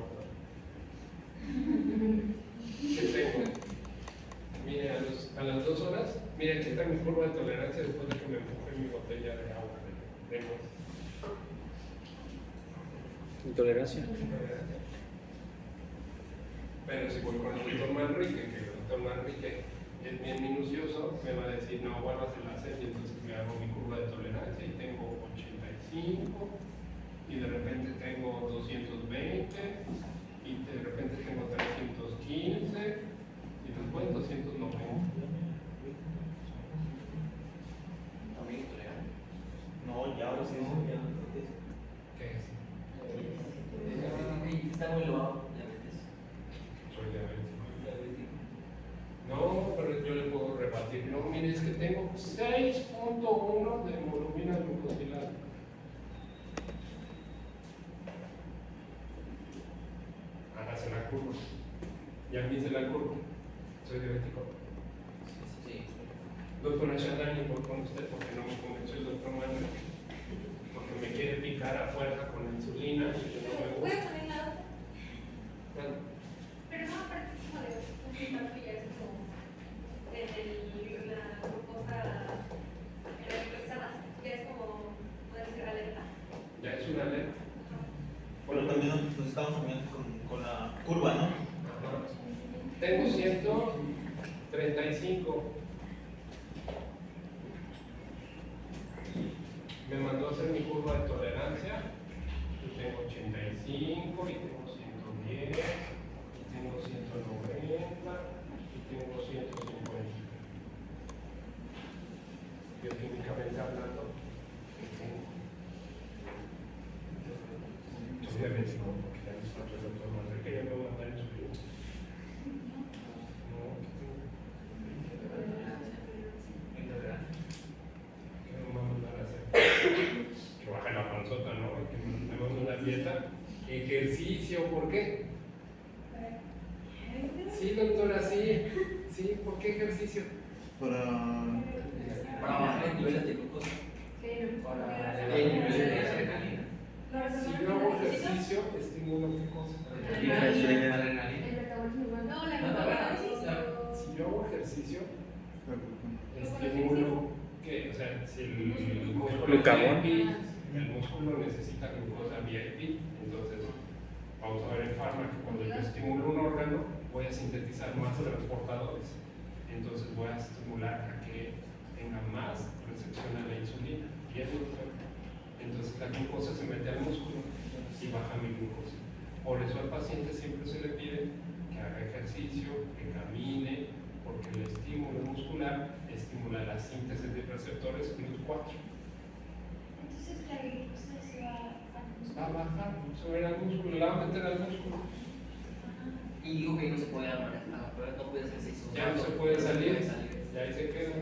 ¿Qué tengo? Mire, a las 2 horas, mire, aquí está mi curva de tolerancia después de que me empujé mi botella de agua. De nuez. Intolerancia. Pero si voy con el doctor Manrique, que el doctor Manrique es bien minucioso, me va a decir, no, vuelvas a hacer y entonces me hago mi curva de tolerancia y tengo 85 y de repente tengo 220 y de repente tengo 315 y después 290. También intolerante. No, ya ahora sí no. ¿Qué es? Está muy elevado, diabetes. Soy diabético. Diabético. No, pero yo le puedo rebatir. No, mire, es que tengo 6.1 de hemoglobina glucosilada. Hágase la curva. Ya me hice la curva. Soy diabético. Sí. Doctora Shalani, voy con usted porque no me convenció el doctor Manuel. Porque me quiere picar a fuerza con la insulina y yo no me Voy a gusta. poner la otra, Bueno, pero no aparte como de un impacto ya es como en la glucosa en la glucosa, ya es como, puede ser alerta. ya es una alerta. Pero también nos estamos cambiando con la curva, ¿no? Ajá. Tengo 135. Me mandó a hacer mi curva de tolerancia. Yo tengo 85 y tengo 110, y tengo 190 y tengo 150. Bioquímicamente hablando, ¿qué tengo? Soy diabético porque ya me está el doctor Manuel que ya me va a mandar insulina. No, ¿qué tengo? Intolerante. ¿Qué me va a mandar a hacer? Que baje la panzota, ¿no? Que me mande una dieta. Ejercicio, ¿por qué? Sí, doctora, sí. Sí, ¿por qué ejercicio? Para Para bajar el nivel de glucosa. Para Sí, el nivel de adrenalina. Si yo hago ejercicio, estimulo qué cosa. Adrenalina. No, la glucosa. Si yo hago ejercicio, la estimulo que, o sea, si el músculo Glucagón. VIP, el músculo necesita glucosa VIP, entonces vamos a ver en farma que cuando yo estimulo un órgano voy a sintetizar más transportadores, entonces voy a estimular a que tenga más recepción a la insulina y eso es lo que- entonces la glucosa se mete al músculo y baja mi glucosa. Por eso al paciente siempre se le pide que haga ejercicio, que camine, porque el estímulo muscular estimula la síntesis de receptores en los 4. Entonces la glucosa se va Va a bajar, se va a ir al músculo, la va a meter al músculo. Y dijo que no se puede manejar, pero no puede hacer eso. Ya no se puede salir, salir. y ahí se queda.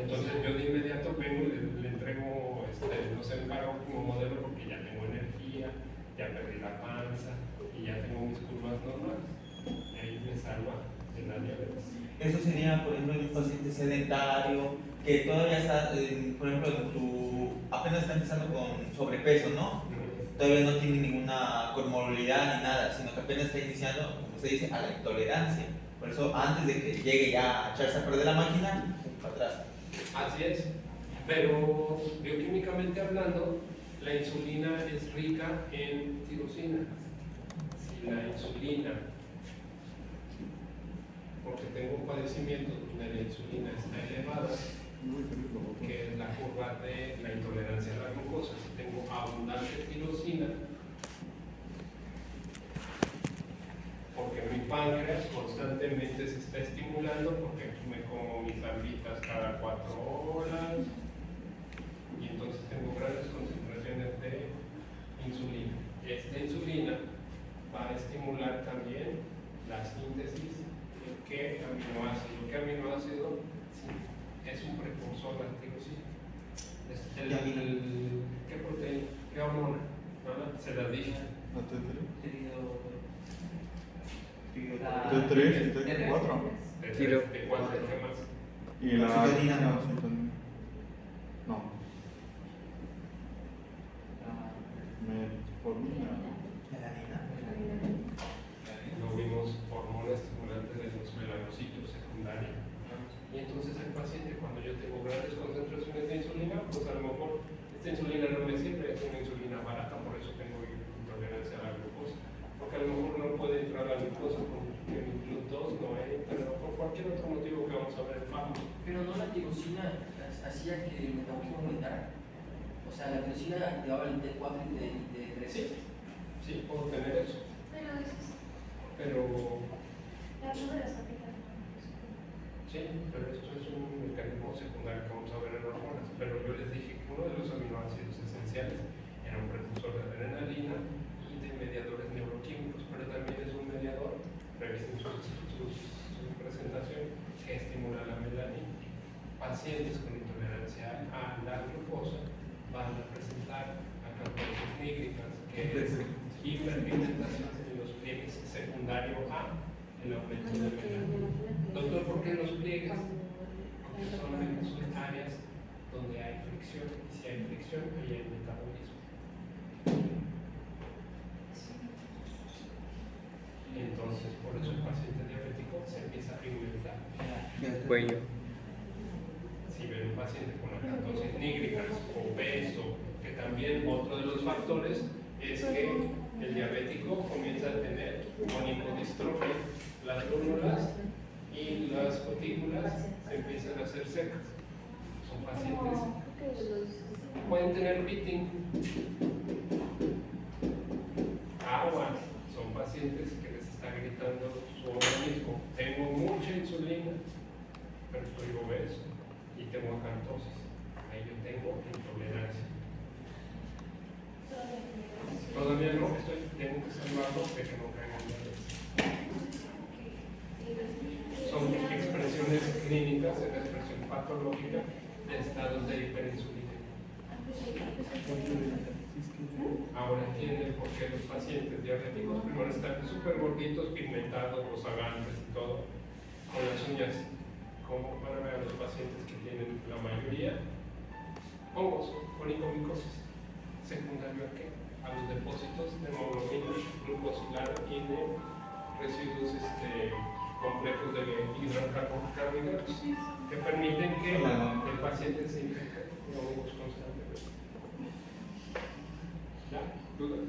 Entonces yo de inmediato vengo y le entrego, no sé, un carro como modelo porque ya tengo energía, ya perdí la panza y ya tengo mis curvas normales. Y ahí me salva de la diabetes. Eso sería, por ejemplo, en un paciente sedentario que todavía está, por ejemplo, apenas está empezando con sobrepeso, ¿no? Todavía no tiene ninguna comorbilidad ni nada, sino que apenas está iniciando, como usted dice, a la intolerancia. Por eso, antes de que llegue ya a echarse a perder la máquina, para atrás. Así es, pero bioquímicamente hablando, la insulina es rica en tirosina. Si la insulina, porque tengo un padecimiento donde la insulina está elevada, que es la curva de la intolerancia a la glucosa, si tengo abundante tirosina, porque mi páncreas constantemente se está estimulando, porque me como mis almitas cada 4 horas, un precursor de la tirosina. Tiamina. ¿Qué proteína? ¿Qué hormona? ¿No? Se las dije. La T3. La- T3 y T4. Tiro. ¿De cuánto? ¿Qué más? Y la Oxitocina. oxitocina. No, metformina. Melanina. No vimos hormonas estimulantes de los melanocitos secundarios. Y entonces el paciente, cuando yo tengo grandes concentraciones de insulina, pues a lo mejor esta insulina no me sirve, es una insulina barata, por eso tengo intolerancia a la glucosa. Porque a lo mejor no puede entrar la glucosa porque mi GLUT2 no entra, o por cualquier otro motivo que vamos a ver en fármaco. Pero no la tirosina hacía que el metabolismo aumentara. O sea, la tirosina activaba el T4 y T3. Sí, sí, puedo tener eso, Pero eso es pero la de las aplicaciones. sí, pero esto es un mecanismo secundario que vamos a ver en hormonas. Pero yo les dije que uno de los aminoácidos esenciales era un precursor de adrenalina y de mediadores neuroquímicos, pero también es un mediador, revisen su presentación, que estimula la melanina. Pacientes con intolerancia a la glucosa van a presentar acantoses nígricas, que es hiperpigmentación en los pliegues secundario a el aumento de melanina. Doctor, ¿por qué los pliegues? Porque son áreas donde hay fricción, y si hay fricción, ahí hay metabolismo. Entonces, por eso el paciente diabético se empieza a pigmentar. Cuello. Si ven un paciente con acantoses nígricas, obeso, que también otro de los factores es que el diabético comienza a tener onicodistrofia, las glándulas y las cutículas se empiezan a hacer secas. Son pacientes, pueden tener pitting, agua, son pacientes que les está gritando su organismo, tengo mucha insulina, pero estoy obeso y tengo acantosis, ahí yo tengo intolerancia. Todavía no, tengo que salvarlo de que no caigan diabetes. Son expresiones clínicas, es la expresión patológica de estados de hiperinsulina. Ahora entienden por qué los pacientes diabéticos primero están súper gorditos, pigmentados, rozagantes y todo, con las uñas. Como van a ver a los pacientes que tienen la mayoría hongos, onicomicosis. ¿Secundario a qué? A los depósitos de hemoglobina glucosilada y de residuos complejos de hidrocarbohidratos que permiten que el paciente se infecte con hongos constantemente. ¿Ya? ¿Dudas?